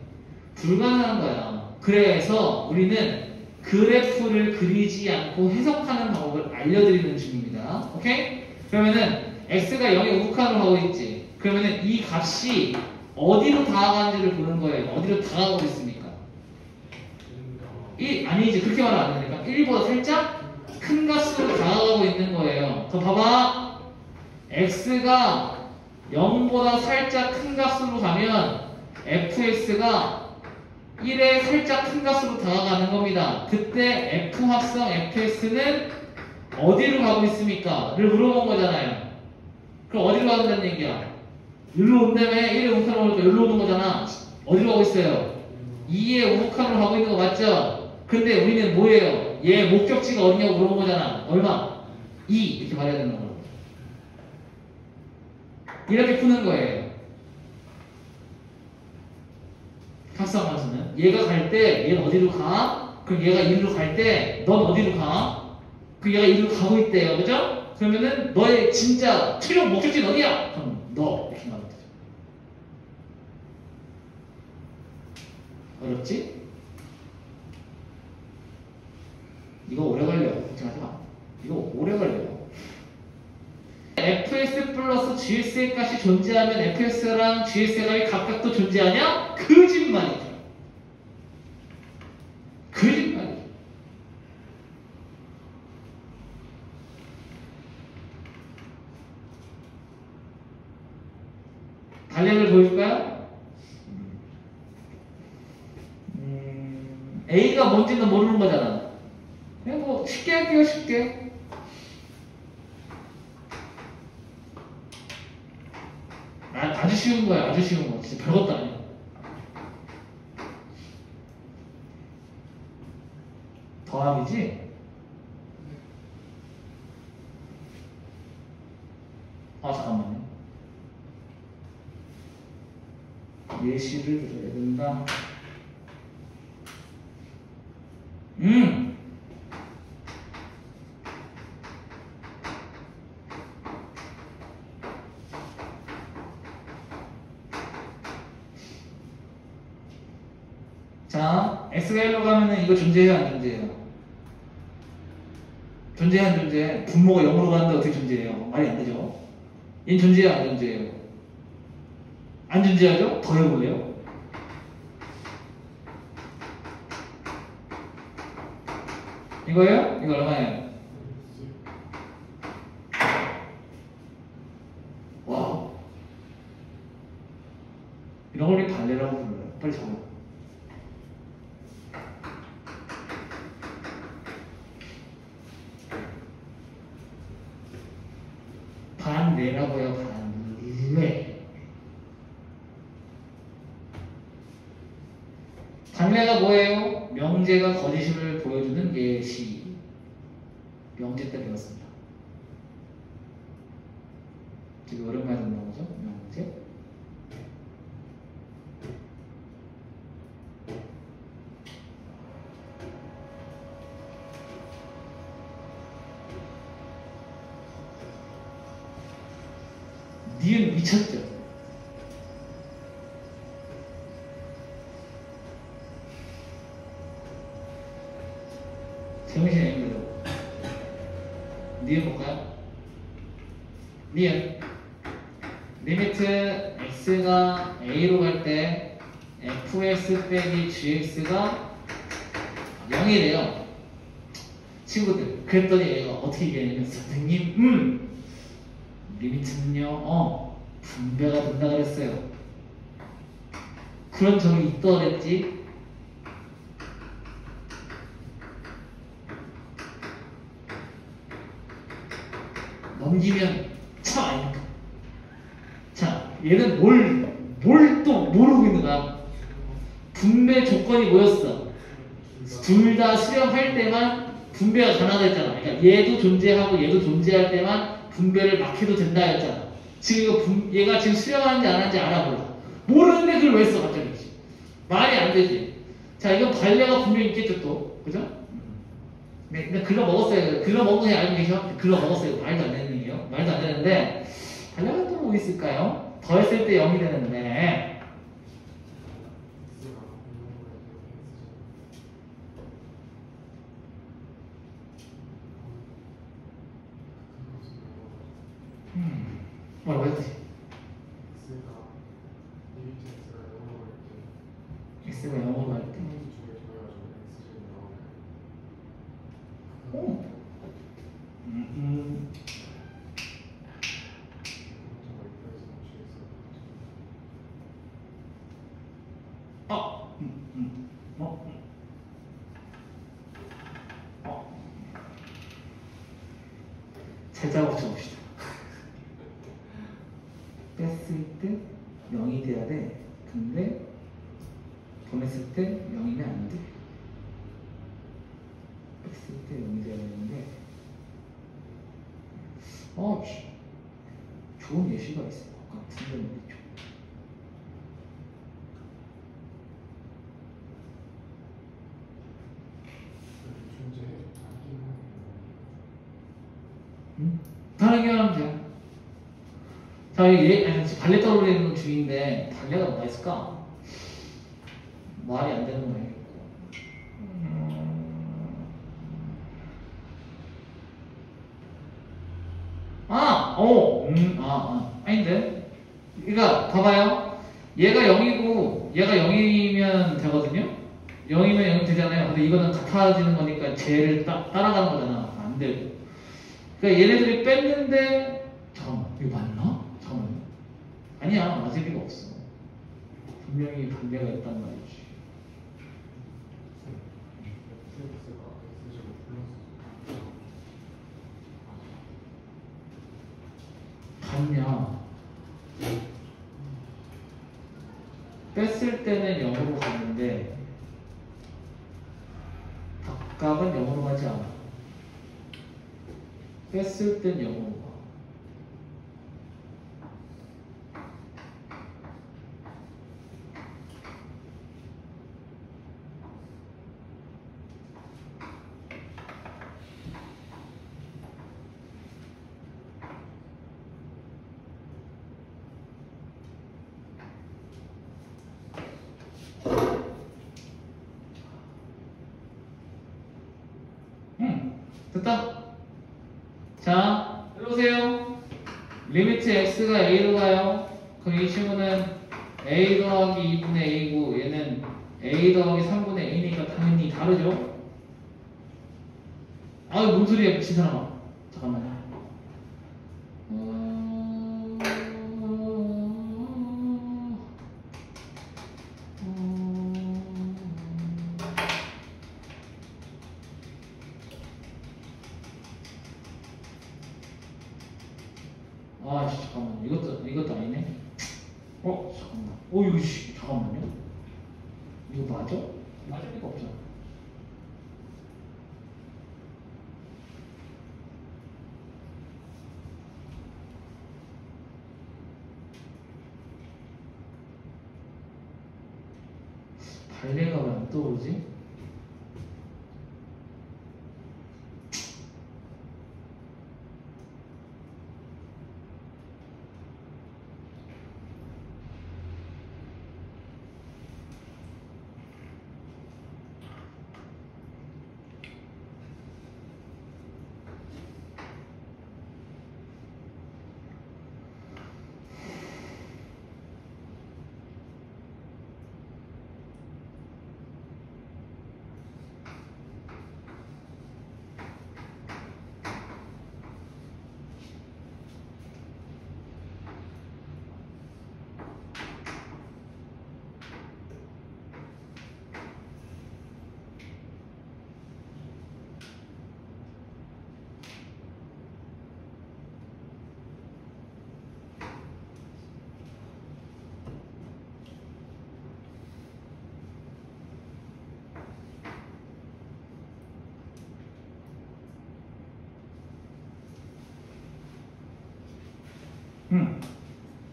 불가능한 거야. 그래서 우리는 그래프를 그리지 않고 해석하는 방법을 알려드리는 중입니다. 오케이? 그러면은 x가 0의 우극한으로 가고 있지. 그러면은 이 값이 어디로 다가가는지를 보는 거예요. 어디로 다가가고 있습니까? 아니지. 그렇게 말하면 안 되니까 1보다 살짝 큰 값으로 다가가고 있는 거예요. 더 봐봐. x가 0보다 살짝 큰 값으로 가면 fx가 1에 살짝 큰 값으로 다가가는 겁니다. 그때 f 합성 fx는 어디로 가고 있습니까? 를 물어본 거잖아요. 그럼 어디로 가는다는 얘기야? 여기로 온다며 1의 우극한으로 오니까 여기로 오는 거잖아. 어디로 가고 있어요? 2의 우극한으로 가고 있는 거 맞죠? 근데 우리는 뭐예요? 얘 목적지가 어디냐고 물어본 거잖아. 얼마? 2 이렇게 말해야 되는 거예요. 이렇게 푸는 거예요. 합성함수는 얘가 갈 때 얘는 어디로 가? 그럼 얘가 1로 갈 때 넌 어디로 가? 그 얘가 1로 가고 있대요. 그죠? 그러면은 너의 진짜 최종 목적지는 어디야? 그럼 너 이렇게 말하면 되죠. 어렵지? 이거 오래 걸려. 걱정하지 마. 이거 오래 걸려. fs 플러스 gs의 값이 존재하면 fs랑 gs의 값이 각각 또 존재하냐? 거짓말이죠. 거짓말이죠. 단례를 보여줄까요? A가 뭔지는 모르는 거잖아. 그냥 뭐 쉽게 할게요. 쉽게. 아주 쉬운 거야. 아주 쉬운 거. 진짜 별것도 아니야. 더하기지? 아 잠깐만요. 예시를 들어야 된다. 자, x가 1로 가면은 이거 존재해요, 안 존재해요? 존재해, 안 존재해? 분모가 0으로 가는데 어떻게 존재해요? 말이 안 되죠? 얘는 존재해요, 안 존재해요? 안 존재하죠? 더 해볼래요? 이거예요? 이거 얼마예요? 와, 이런 걸 우리 발레라고 불러요. 빨리 적어요. 반례라고요. 반례. 반례가 뭐예요? 명제가 거짓임을 보여주는 예시. 명제 때 배웠습니다. 되게 오랜만에 듣는 거죠? 명제. 니은 미쳤죠? 정신이 아닙니다. 니은 볼까요? 니은 리미트 x가 a로 갈 때 fx 빼기 gx가 0이래요. 친구들, 그랬더니 얘가 어떻게 얘기하냐면 선생님 리미트는요 분배가 된다 그랬어요. 그런 적이 있다 그랬지. 넘기면 참 아니까. 자, 얘는 뭘 또 모르고 있는 거야. 분배 조건이 뭐였어? 둘 다 수렴할 때만 분배가 가능하다했잖아. 그러니까 얘도 존재하고 얘도 존재할 때만 분배를 막 해도 된다 했잖아. 지금 이거 얘가 지금 수렴하는지 안 하는지 알아볼라. 모르는데 그걸 왜 써, 갑자기. 말이 안 되지. 자, 이건 발레가 분명히 있겠죠, 또. 그죠? 네, 근데 글러 먹었어요. 글러 먹은 거 알고 계셔? 글러 먹었어요. 말도 안 되는 얘기예요. 말도 안 되는데, 발레가 또 뭐 있을까요? 더했을 때 0이 되는데, 뭐라고 했지? x가 0으로 갈 때. 오. 제자고 쳐봅시다. 뺐을 때 0이 돼야 돼. 근데 보냈을 때 0이면 안 돼. 뺐을 때 0이 돼야 되는데 좋은 예시가 있을 것 같은데 말이죠. 다르게 하면 돼요. 자, 발레 떠오르는 중인데 발레가 뭐가 있을까? 말이 안 되는 거예요. 아닌데. 그러니까 봐봐요. 얘가 0이고 얘가 0이면 되거든요. 0이면 0이 되잖아요. 근데 이거는 같아지는 거니까 쟤를 따라가는 거잖아. 안 되고. 그러니까 얘네들이 뺐는데 잠깐만, 이거 맞나? 잠깐만. 아니야, 맞을 리가 없어. 분명히 반대가 있단 말이지. 같냐? 뺐을 때는 0으로 갔는데 각각은 0으로 가지 않아. 뺐을 땐 0으로 가. 됐다? 자, 들어오세요. 리미트 x가 a로 가요. 그럼 이 친구는 a 더하기 2분의 a고 얘는 a 더하기 3분의 a니까 당연히 다르죠? 아유, 뭔 소리야, 미친 사람아. 잠깐만. 잠깐만. 이것도 아니네. 잠깐만. 이거 잠깐만요. 이거 맞아? 맞을 리가 없잖아. 발레가 왜 안 떠오르지?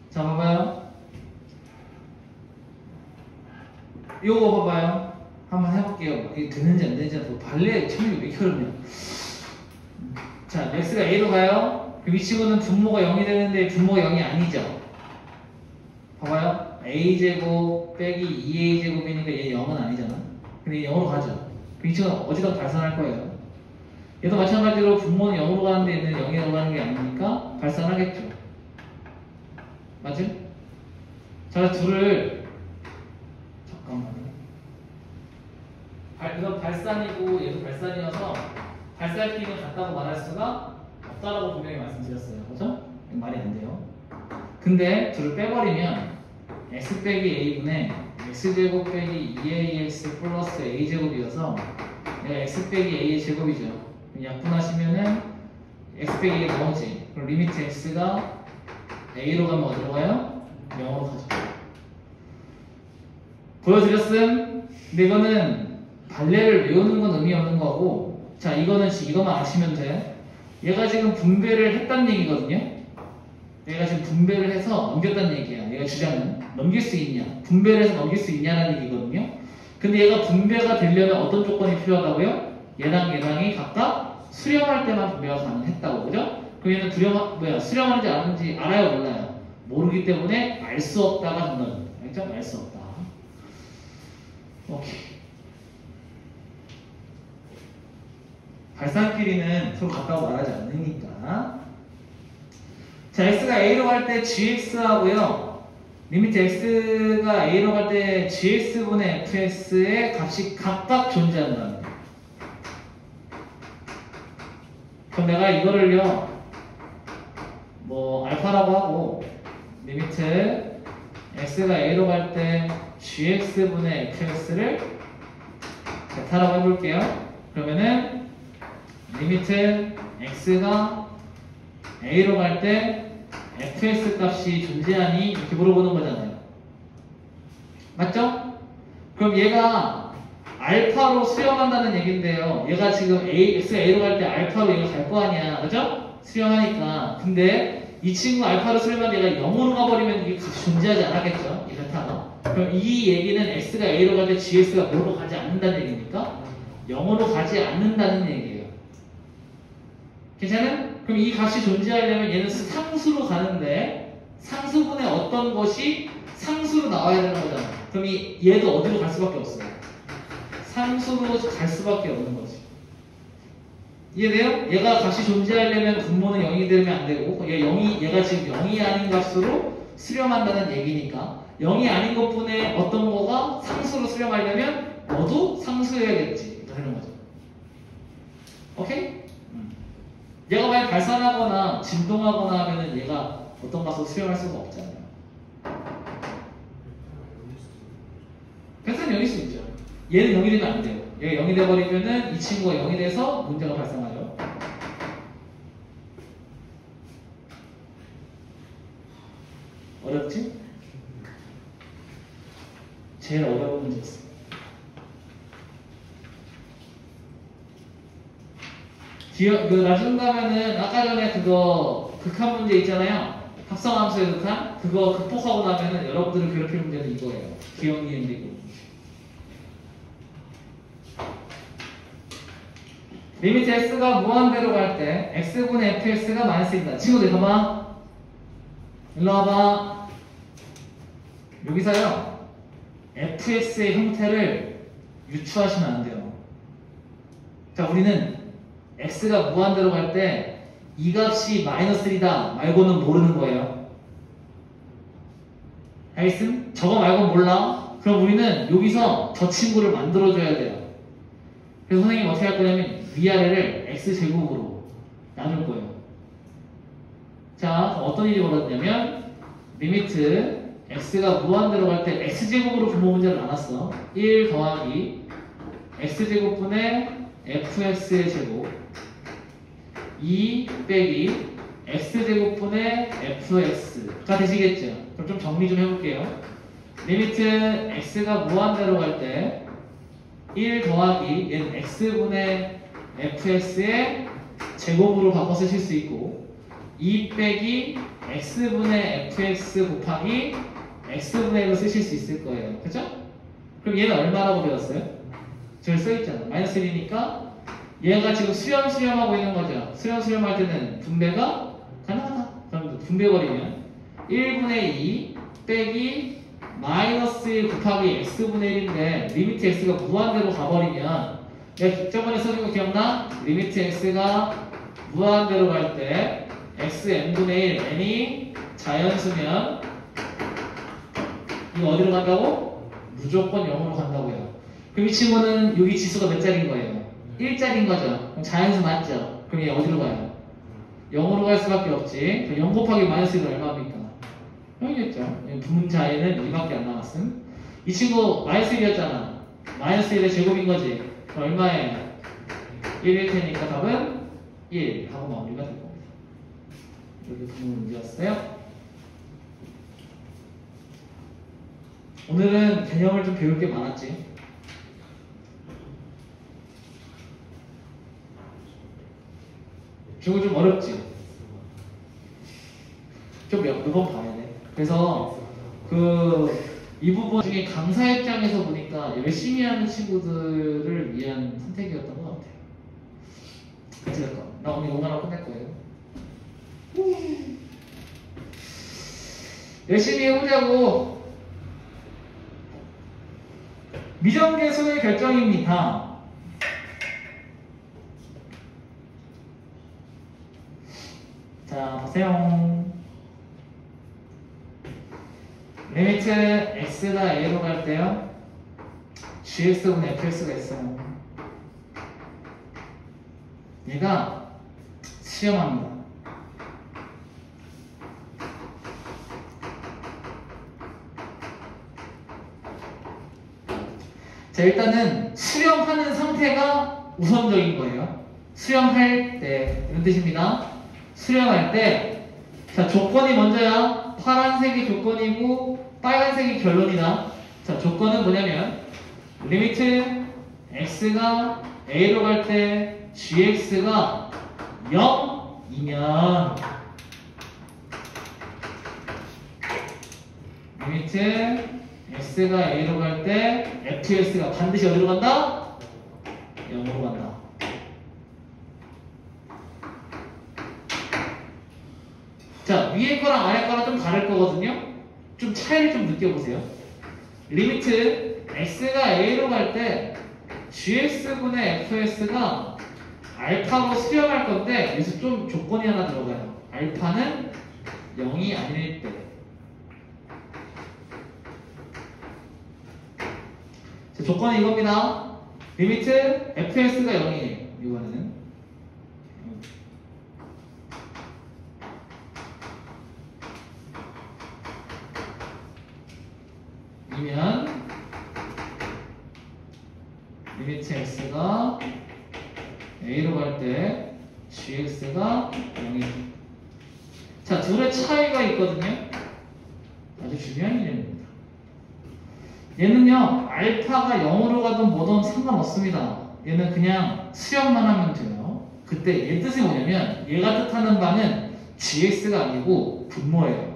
자, 봐봐요. 요거 봐봐요. 한번 해볼게요. 이게 되는지 안 되는지 발레 체력이 왜 이렇게 어렵냐. 자, x가 a로 가요. 그 위치고는 분모가 0이 되는데 분모가 0이 아니죠. 봐봐요. a제곱 빼기 2a제곱이니까 얘 0은 아니잖아. 근데 얘 0으로 가죠. 그 위치는 어디다 발산할 거예요. 얘도 마찬가지로 분모는 0으로 가는데 얘는 0이 가는 게 아니니까 발산하겠죠. 맞지? 자, 둘을 잠깐만요. 이건 발산이고 얘도 발산이어서 발산끼리는 같다고 말할 수가 없다라고 분명히 말씀드렸어요. 그죠? 말이 안 돼요. 근데 둘을 빼버리면 x 빼기 a분의 x제곱 빼기 2ax 플러스 a제곱이어서 얘가 x 빼기 a의 제곱이죠. 약분하시면은 x 빼기 a 나오지. 그럼 리미트 x가 a로 가면 어디로 가요? 0으로 가죠. 보여드렸음? 근데 이거는 발레를 외우는 건 의미 없는 거고, 자, 이거는 이거만 아시면 돼. 얘가 지금 분배를 했단 얘기거든요. 얘가 지금 분배를 해서 넘겼단 얘기야. 얘가 주장은 넘길 수 있냐, 분배를 해서 넘길 수 있냐라는 얘기거든요. 근데 얘가 분배가 되려면 어떤 조건이 필요하다고요? 얘랑 얘랑이 각각 수렴할 때만 분배가 가능했다고, 그죠? 그럼 얘는 수렴하는지 아는지 알아요, 몰라요? 모르기 때문에 알 수 없다가 정답입니다. 알죠? 알 수 없다. 오케이. 발산끼리는 서로 같다고 말하지 않으니까. 자, x가 a로 갈 때 gx 하고요. 리미트 x가 a로 갈 때 gx분의 fx의 값이 각각 존재한다. 그럼 내가 이거를요, 뭐 알파라고 하고, 리미트 x가 a로 갈 때 gx분의 fx를 베타라고 해볼게요. 그러면은 리미트 x가 a로 갈 때 fx 값이 존재하니 이렇게 물어보는 거잖아요. 맞죠? 그럼 얘가 알파로 수렴한다는 얘긴데요. 얘가 지금 x가 a로 갈 때 알파로 얘가 갈 거 아니야. 그죠? 수렴하니까. 근데 이 친구 알파로 수렴하면 얘가 0으로 가버리면 이게 값이 존재하지 않았겠죠? 이 베타가. 그럼 이 얘기는 x가 a로 갈 때 gx가 뭐로 가지 않는다는 얘기니까 0으로 가지 않는다는 얘기예요. 괜찮아요? 그럼 이 값이 존재하려면 얘는 상수로 가는데 상수분의 어떤 것이 상수로 나와야 되는 거잖아. 그럼 얘도 어디로 갈 수밖에 없어요. 상수로 갈 수밖에 없는 거지. 이해돼요? 얘가 값이 존재하려면 분모는 0이 되면 안 되고 얘가 지금 0이 아닌 값으로 수렴한다는 얘기니까 0이 아닌 것분의 어떤 거가 상수로 수렴하려면 너도 상수여야겠지. 하는 거죠. 오케이? 얘가 만약 발산하거나 진동하거나 하면은 얘가 어떤 값으로 수렴할 수가 없잖아요. 발산이 0일 수 있죠. 얘는 0이 되면 안 돼요. 얘가 0이 돼버리면은 이 친구가 0이 돼서 문제가 발생하죠. 어렵지? 제일 어려운 문제였어. 나중 가면은 아까 전에 그거 극한 문제 있잖아요. 합성함수의 극한? 그거 극복하고 나면은 여러분들을 괴롭힐 문제는 이거예요. 기억, 니은, 리고. 리미트 x가 무한대로 갈 때 x분의 fx가 마이너스 1이다. 친구들 봐봐. 일로 와봐. 여기서요 fx의 형태를 유추하시면 안 돼요. 자, 우리는 x가 무한대로 갈 때 이 값이 마이너스 1이다 말고는 모르는 거예요. 알겠음? 저거 말고 몰라? 그럼 우리는 여기서 저 친구를 만들어줘야 돼요. 그래서 선생님이 어떻게 할 거냐면 위아래를 x제곱으로 나눌 거예요. 자, 어떤 일이 벌어졌냐면 리미트 x가 무한대로 갈 때 x제곱으로 분모 문제를 나눴어. 1 더하기 x제곱분의 fx의 제곱 2 빼기 x제곱분의 fx가 되시겠죠? 그럼 좀 정리 좀 해볼게요. 리미트 x가 무한대로 갈 때 1 더하기 얘는 x분의 fx의 제곱으로 바꿔 쓰실 수 있고 2 빼기 x분의 fx 곱하기 x분의 1로 쓰실 수 있을 거예요. 그죠? 그럼 얘는 얼마라고 배웠어요? 저기 써있잖아. 마이너스 1이니까 얘가 지금 수렴하고 있는 거죠. 수렴할 때는 분배가 가능하다. 그럼 분배거리면 1분의 2 빼기 마이너스 1 곱하기 x분의 1인데 리미트 x가 무한대로 가버리면 내가 저번에 써준 거 기억나? 리미트 x가 무한대로 갈 때 xn분의 1 n이 자연수면 이거 어디로 간다고? 무조건 0으로 간다고요. 그럼 이 친구는 여기 지수가 몇 자리인 거예요? 1자리인 거죠. 그럼 자연수 맞죠? 그럼 얘 어디로 가요? 0으로 갈 수밖에 없지. 그럼 0 곱하기 마이너스 1은 얼마입니까? 0이겠죠. 분자에는 2밖에 안 남았음. 이 친구 마이너스 1이었잖아. 마이너스 1의 제곱인 거지. 그럼 얼마예요? 1일 테니까 답은 1 하고 마무리가 될 겁니다. 여기 부분 문제였어요. 오늘은 개념을 좀 배울 게 많았지. 저거 좀 어렵지? 좀 몇 번 봐야 돼. 그래서 이 부분 중에 강사 입장에서 보니까 열심히 하는 친구들을 위한 선택이었던 것 같아요. 어찌됐건 나 오늘 영어로 끝낼 거예요. 열심히 해보자고. 미정계수의 결정입니다. 자, 보세요. 리미트 x가 a로 갈 때요. gx분의 fx가 있어요. 얘가 수렴합니다. 자, 일단은 수렴하는 상태가 우선적인 거예요. 수렴할 때 이런 뜻입니다. 수렴할 때, 자, 조건이 먼저야. 파란색이 조건이고 빨간색이 결론이다. 자, 조건은 뭐냐면 리미트 x가 a로 갈 때 gx가 0이면 리미트 x가 a로 갈 때 fx가 반드시 어디로 간다? 0으로 간다. 자, 위에 거랑 아래 거랑 좀 다를 거거든요. 좀 차이를 좀 느껴보세요. 리미트 x가 a로 갈 때 gx분의 fs가 알파로 수렴할 건데 여기서 좀 조건이 하나 들어가요. 알파는 0이 아닐 때. 자, 조건은 이겁니다. 리미트 fs가 0이에요. 이거는 이면 리미트 x가 a로 갈 때 gx가 0이다. 자, 둘의 차이가 있거든요. 아주 중요한 이름입니다. 얘는요, 알파가 0으로 가든 뭐든 상관없습니다. 얘는 그냥 수렴만 하면 돼요. 그때 얘 뜻이 뭐냐면 얘가 뜻하는 바는 gx가 아니고 분모예요.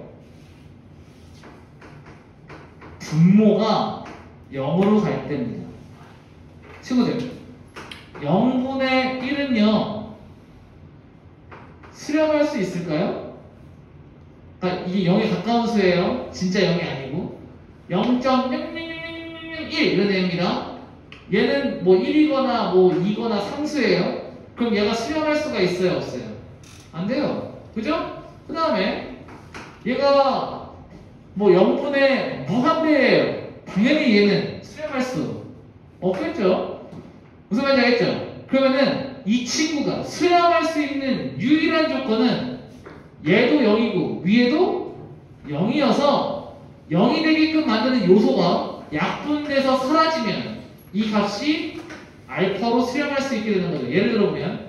분모가 0으로 갈 때입니다. 친구들, 0분의 1은요 수렴할 수 있을까요? 그러니까 이게 0에 가까운 수예요. 진짜 0이 아니고 0.00001 이런 애입니다. 얘는 뭐 1이거나 뭐 2거나 상수예요. 그럼 얘가 수렴할 수가 있어요, 없어요? 안 돼요. 그죠? 그 다음에 얘가 뭐 0분의 무한대예요. 당연히 얘는 수렴할 수 없겠죠? 무슨 말인지 알겠죠? 그러면은 이 친구가 수렴할 수 있는 유일한 조건은 얘도 0이고 위에도 0이어서 0이 되게끔 만드는 요소가 약분돼서 사라지면 이 값이 알파로 수렴할 수 있게 되는 거죠. 예를 들어보면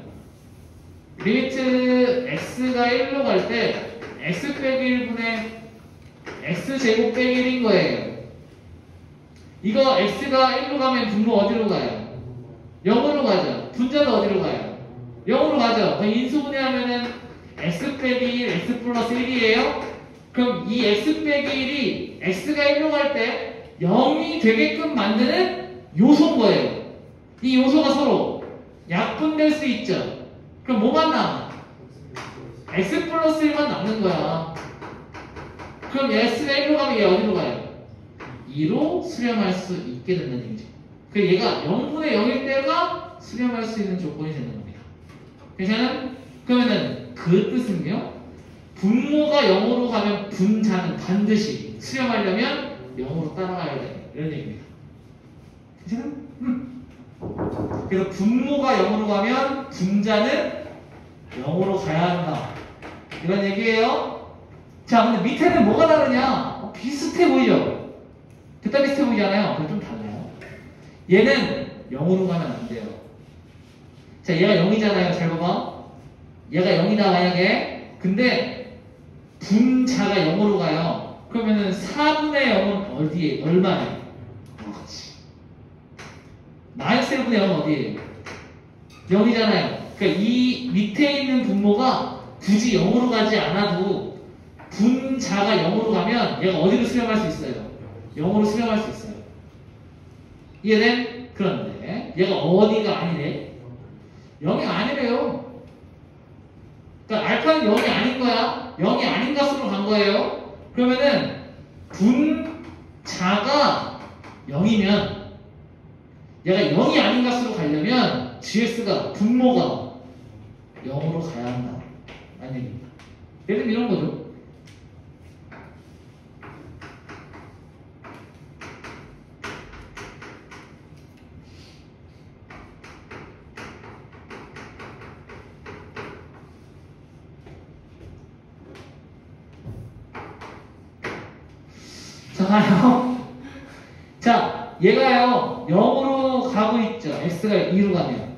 리미트 x가 1로 갈 때 x 빼기 1분의 x제곱 빼기 1인 거예요. 이거 x가 1로 가면 분모 어디로 가요? 0으로 가죠. 분자도 어디로 가요? 0으로 가죠. 인수분해하면은 x 빼기 1, x 플러스 1이에요. 그럼 이 x 빼기 1이 x가 1로 갈 때 0이 되게끔 만드는 요소인 거예요. 이 요소가 서로 약분될 수 있죠. 그럼 뭐만 남아? x 플러스 1만 남는 거야. 그럼 x가 1로 가면 얘 어디로 가요? 2로 수렴할 수 있게 된다는 얘기죠. 그 얘가 0분의 0일 때가 수렴할 수 있는 조건이 되는 겁니다. 괜찮아요? 그러면은 그 뜻은요, 분모가 0으로 가면 분자는 반드시 수렴하려면 0으로 따라가야 돼. 이런 얘기입니다. 괜찮아요? 그래서 분모가 0으로 가면 분자는 0으로 가야 한다. 이런 얘기예요. 자, 근데 밑에는 뭐가 다르냐? 비슷해 보이죠? 됐다 비슷해 보이잖아요. 근데 좀 달라요. 얘는 0으로 가면 안 돼요. 자, 얘가 0이잖아요. 잘 봐봐. 얘가 0이다 만약에. 근데 분자가 0으로 가요. 그러면은 4분의 0은 어디에? 얼마예요? 그렇지. 마이너스 1분의 0은 어디에요? 0이잖아요. 그러니까 이 밑에 있는 분모가 굳이 0으로 가지 않아도 분자가 0으로 가면 얘가 어디로 수렴할 수 있어요? 0으로 수렴할 수 있어요. 이해돼? 그런데 얘가 어디가 아니래? 0이 아니래요. 그러니까 알파는 0이 아닌 거야. 0이 아닌 값으로 간 거예요. 그러면은 분자가 0이면 얘가 0이 아닌 값으로 가려면 GS가 분모가 0으로 가야 한다. 라는 얘기입니다. 예를 들면 이런 거죠. 자, 얘가요 0으로 가고 있죠. x가 2로 가면.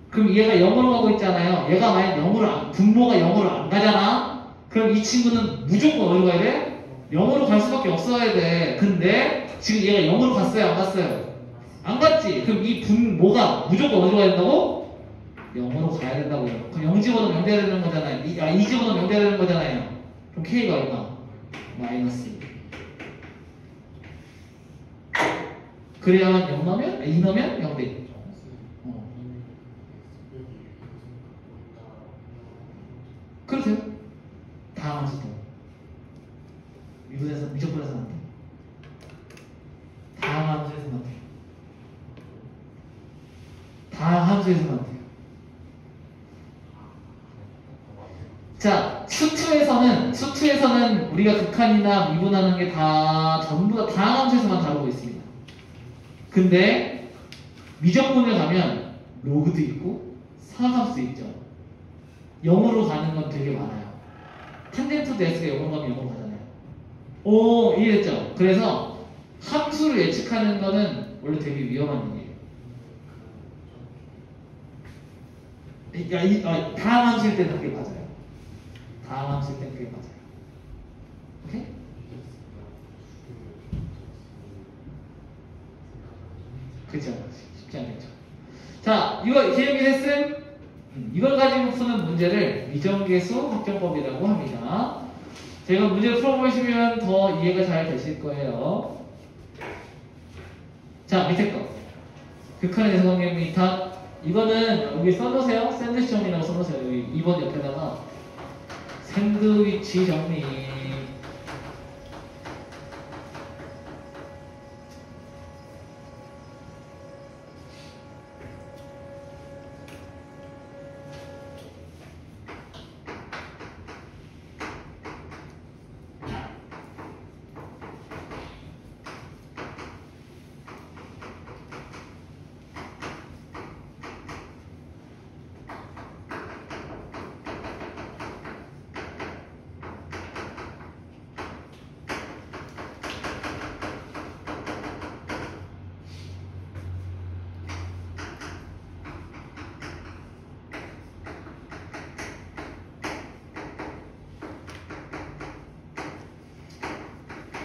그럼 얘가 0으로 가고 있잖아요. 얘가 만약 0으로 분모가 0으로 안 가잖아. 그럼 이 친구는 무조건 어디로 가야 돼? 0으로 갈 수밖에 없어야 돼. 근데 지금 얘가 0으로 갔어요? 안 갔어요? 안 갔지. 그럼 이 분모가 무조건 어디로 가야 된다고? 0으로 가야 된다고요. 그럼 0 집어넣으면 0 돼야 되는 거잖아요. 2 집어넣으면 0 돼야 되는 거잖아요. 그럼 k가 얼마? 마이너스 2. 그래야만 0 넣으면? 2 넣으면 0 돼. 그렇죠. 다항함수도 미분에서 미적분에서만 돼. 다항함수에서만 돼. 다항함수에서만 돼요. 자, 수투에서는 우리가 극한이나 미분하는 게 다 전부 다 다항함수에서만 다루고 있습니다. 근데 미적분을 가면 로그도 있고 사각함수도 있죠. 0으로 가는 건 되게 많아요. 탄젠트 S가 0으로 가면 0으로 가잖아요. 오, 이해됐죠? 그래서 함수를 예측하는 거는 원래 되게 위험한 일이에요. 다항함수일 때는 그게 맞아요. 다항함수일 때는 그게 맞아요. 오케이? 그쵸? 쉽지 않겠죠. 자, 이거 기억이 됐음? 이걸 가지고 푸는 문제를 미정계수 확정법이라고 합니다. 제가 문제를 풀어보시면 더 이해가 잘 되실 거예요. 자, 밑에 거. 극한의 대성관계 미탁. 이거는 여기 써놓으세요. 샌드위치 정리라고 써놓으세요. 여기 2번 옆에다가 샌드위치 정리.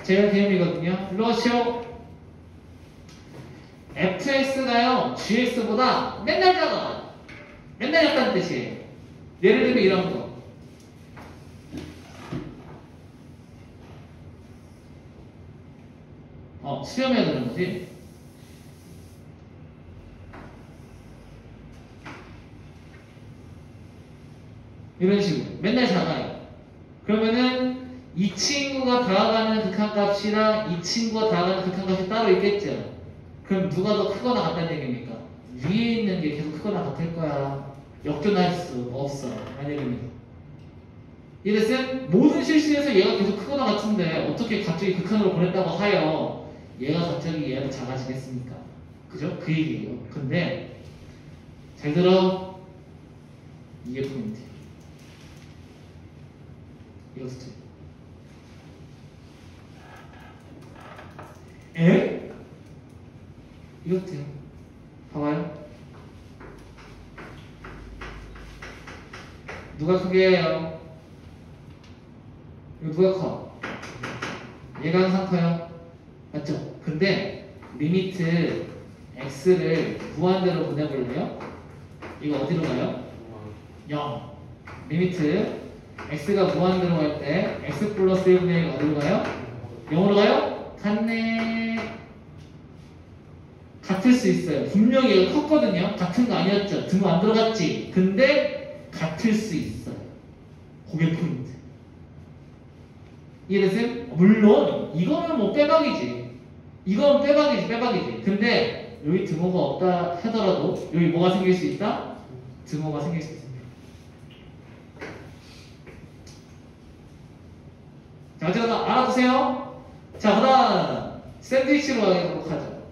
제가 개념이거든요. 불러오시오. fx가요 gx보다 맨날 작아. 맨날 작다는 뜻이에요. 예를 들면 이런 거. 수렴해야 되는 거지. 이런 식으로 맨날 작아요. 그러면은 이 친구가 다가가는 극한값이랑 이 친구가 다가가는 극한값이 따로 있겠죠. 그럼 누가 더 크거나 같다는 얘기입니까? 위에 있는 게 계속 크거나 같을 거야. 역전할 수 없어. 라는 얘기입니다. 이랬으면 모든 실수에서 얘가 계속 크거나 같은데 어떻게 갑자기 극한으로 보냈다고 하여 얘가 갑자기 얘가 작아지겠습니까? 그죠? 그 얘기예요. 근데 잘 들어. 이게 포인트예요. 이것도 에? 이것도요. 봐봐요. 누가 크게 해요? 이거 누가 커? 얘가 항상 커요. 맞죠? 근데 리미트 x를 무한대로 보내볼래요? 이거 어디로 가요? 0. 리미트 x가 무한대로 갈 때 x 플러스 1분의 1 어디로 가요? 0으로 가요? 같네. 같을 수 있어요. 분명히 얘가 컸거든요. 같은 거 아니었죠. 등호 안 들어갔지. 근데 같을 수 있어요. 그게 포인트. 이해됐어요? 물론 이거는 뭐 빼박이지. 이건 빼박이지. 근데 여기 등호가 없다 하더라도 여기 뭐가 생길 수 있다? 등호가 생길 수 있습니다. 자, 어쨌거나 알아두세요. 자, 그 다음 샌드위치로 가도록 하죠.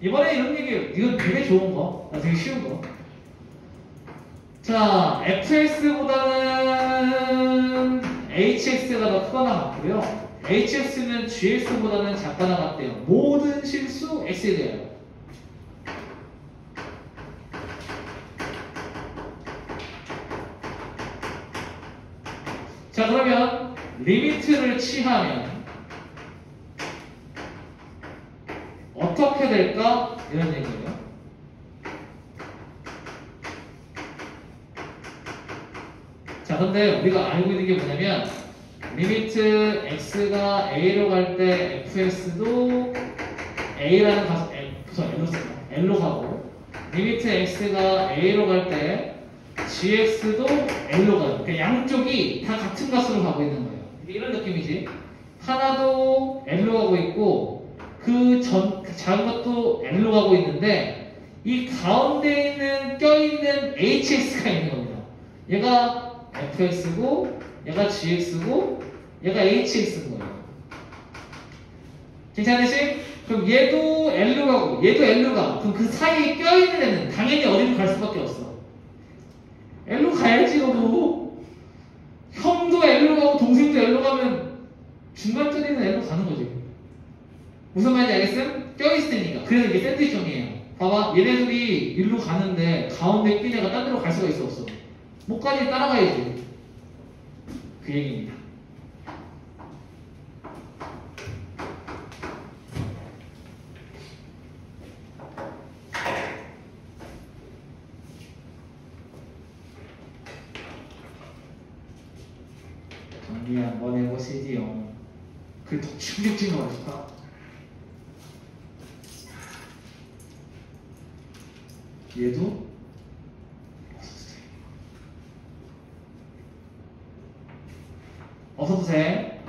이번에 이런 얘기예요. 이건 되게 좋은 거. 되게 쉬운 거. 자, fx보다는 hx가 더 크거나 같고요. hx는 gx보다는 작거나 같대요. 모든 실수 x에 대하여. 자, 그러면 리미트를 취하면 어떻게 될까? 이런 얘기예요. 자, 근데 우리가 알고 있는 게 뭐냐면 리미트 x가 a로 갈 때 fx도 a라는 가수 L로 가고 리미트 x가 a로 갈 때 gx도 L로 가요. 그러니까 양쪽이 다 같은 값으로 가고 있는 거예요. 이런 느낌이지. 하나도 L로 가고 있고 그 작은 것도 L로 가고 있는데 이 가운데 있는 껴있는 hx가 있는 겁니다. 얘가 fx고 얘가 gx고 얘가 hx인 거예요. 괜찮으시? 그럼 얘도 L로 가고 얘도 L로 가고 그럼 그 사이에 껴있는 애는 당연히 어디로 갈 수밖에 없어. L로 가야지. 너도 형도 L로 가고 동생도 L로 가면 중간쯤에는 L로 가는 거지. 무슨 말인지 알겠음? 껴있을 테니까. 그래서 이게 샌드위치형이에요. 봐봐, 얘네들이 일로 가는데 가운데 낀 애가 딴 데로 갈 수가 있어 없어? 못 가니 따라가야지. 그 얘기입니다. 정리 한번 해보시지요. 그 더 충격적인 거 아닐까? 얘도 어서도 돼.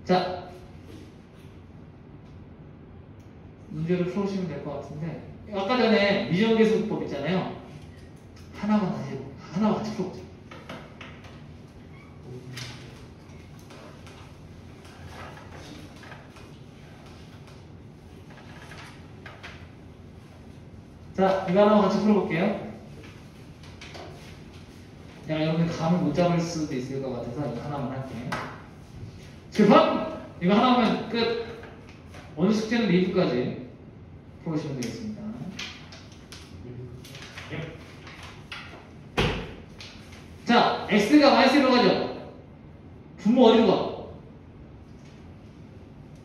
자, 문제를 풀어주시면 될 것 같은데 아까 전에 미정계수법 있잖아요. 하나만 같이 풀어보자. 자, 이거 하나 같이 풀어볼게요. 내가 여러분 감을 못 잡을 수도 있을 것 같아서 이거 하나만 할게요. 출판! 이거 하나만 끝. 오늘 숙제는 리뷰까지 풀어주시면 되겠습니다. 자, x가 마이너스로 가죠. 분모 어디로 가?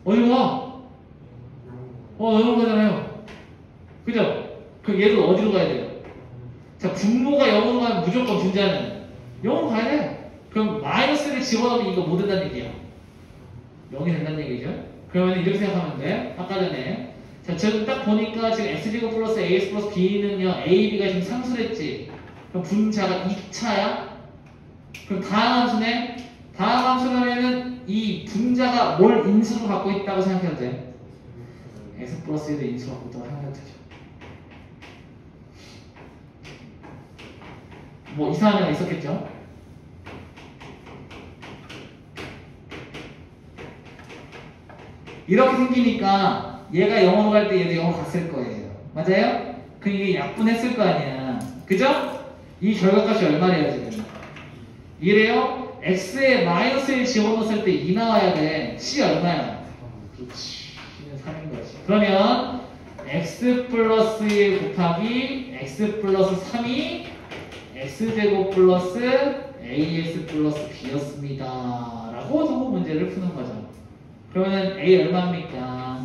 어디로 가? 여기로 가잖아요. 그죠? 그럼 얘도 어디로 가야 돼요? 자, 분모가 0으로 가면 무조건 분자는 0으로 가야 돼. 그럼 마이너스를 집어넣으면 이거 못 된다는 얘기야. 0이 된다는 얘기죠. 그러면 이렇게 생각하면 돼. 아까 전에. 자, 지금 딱 보니까 지금 x제곱 플러스 ax 플러스 b는요, a, b가 지금 상수랬지. 그럼 분자가 2차야? 그럼 다항 함수네? 다항 함수라면은 이 분자가 뭘 인수로 갖고 있다고 생각해도 돼. x 플러스 1을 인수로 갖고 있다고 생각해도 되죠. 뭐 이상한 애가 있었겠죠? 이렇게 생기니까 얘가 0으로 갈 때 얘도 0으로 갔을 거예요. 맞아요? 그럼 이게 약분했을 거 아니야. 그죠? 이 결과값이 얼마래요 지금? 이래요? x에 마이너스 1 집어넣었을 때 2 나와야 돼. c 얼마야? 그렇지. c는 3인 거지. 그러면 x 플러스 1 곱하기 x 플러스 3이 x제곱 플러스 ax 플러스 b였습니다. 라고 두고 문제를 푸는 거죠. 그러면 a 얼마입니까?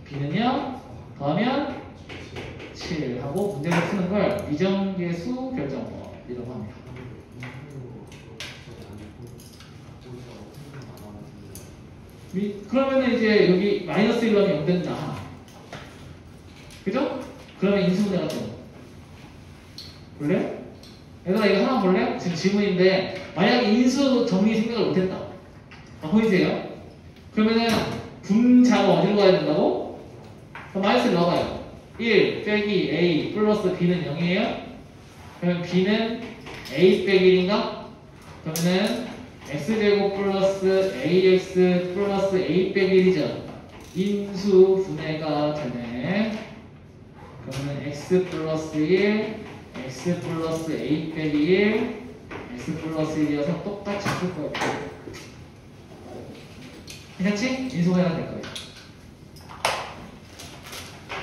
b는요? 더하면 7 하고 문제를 푸는 걸 미정계수 결정법이라고 합니다. 그러면 이제 여기 마이너스 1 넣으면 0 된다. 그죠? 그러면 인수분해가 돼. 볼래? 얘들아 이거 하나 볼래? 지금 질문인데 만약에 인수 정리 생각을 못했다. 보이세요? 그러면은 분자가 어디로 가야 된다고? 마이너스를 넣어봐요. 1 빼기 a 플러스 b는 0이에요? 그러면 b는 a 빼기 1인가? 그러면은 x제곱 플러스 ax 플러스 a 빼기 1이죠. 인수 분해가 되네. 그러면 x 플러스 1 x 플러스 a 빼기 1 x 플러스 1이어서 똑같이 풀 거예요. 괜찮지? 인수분해가 될 거예요.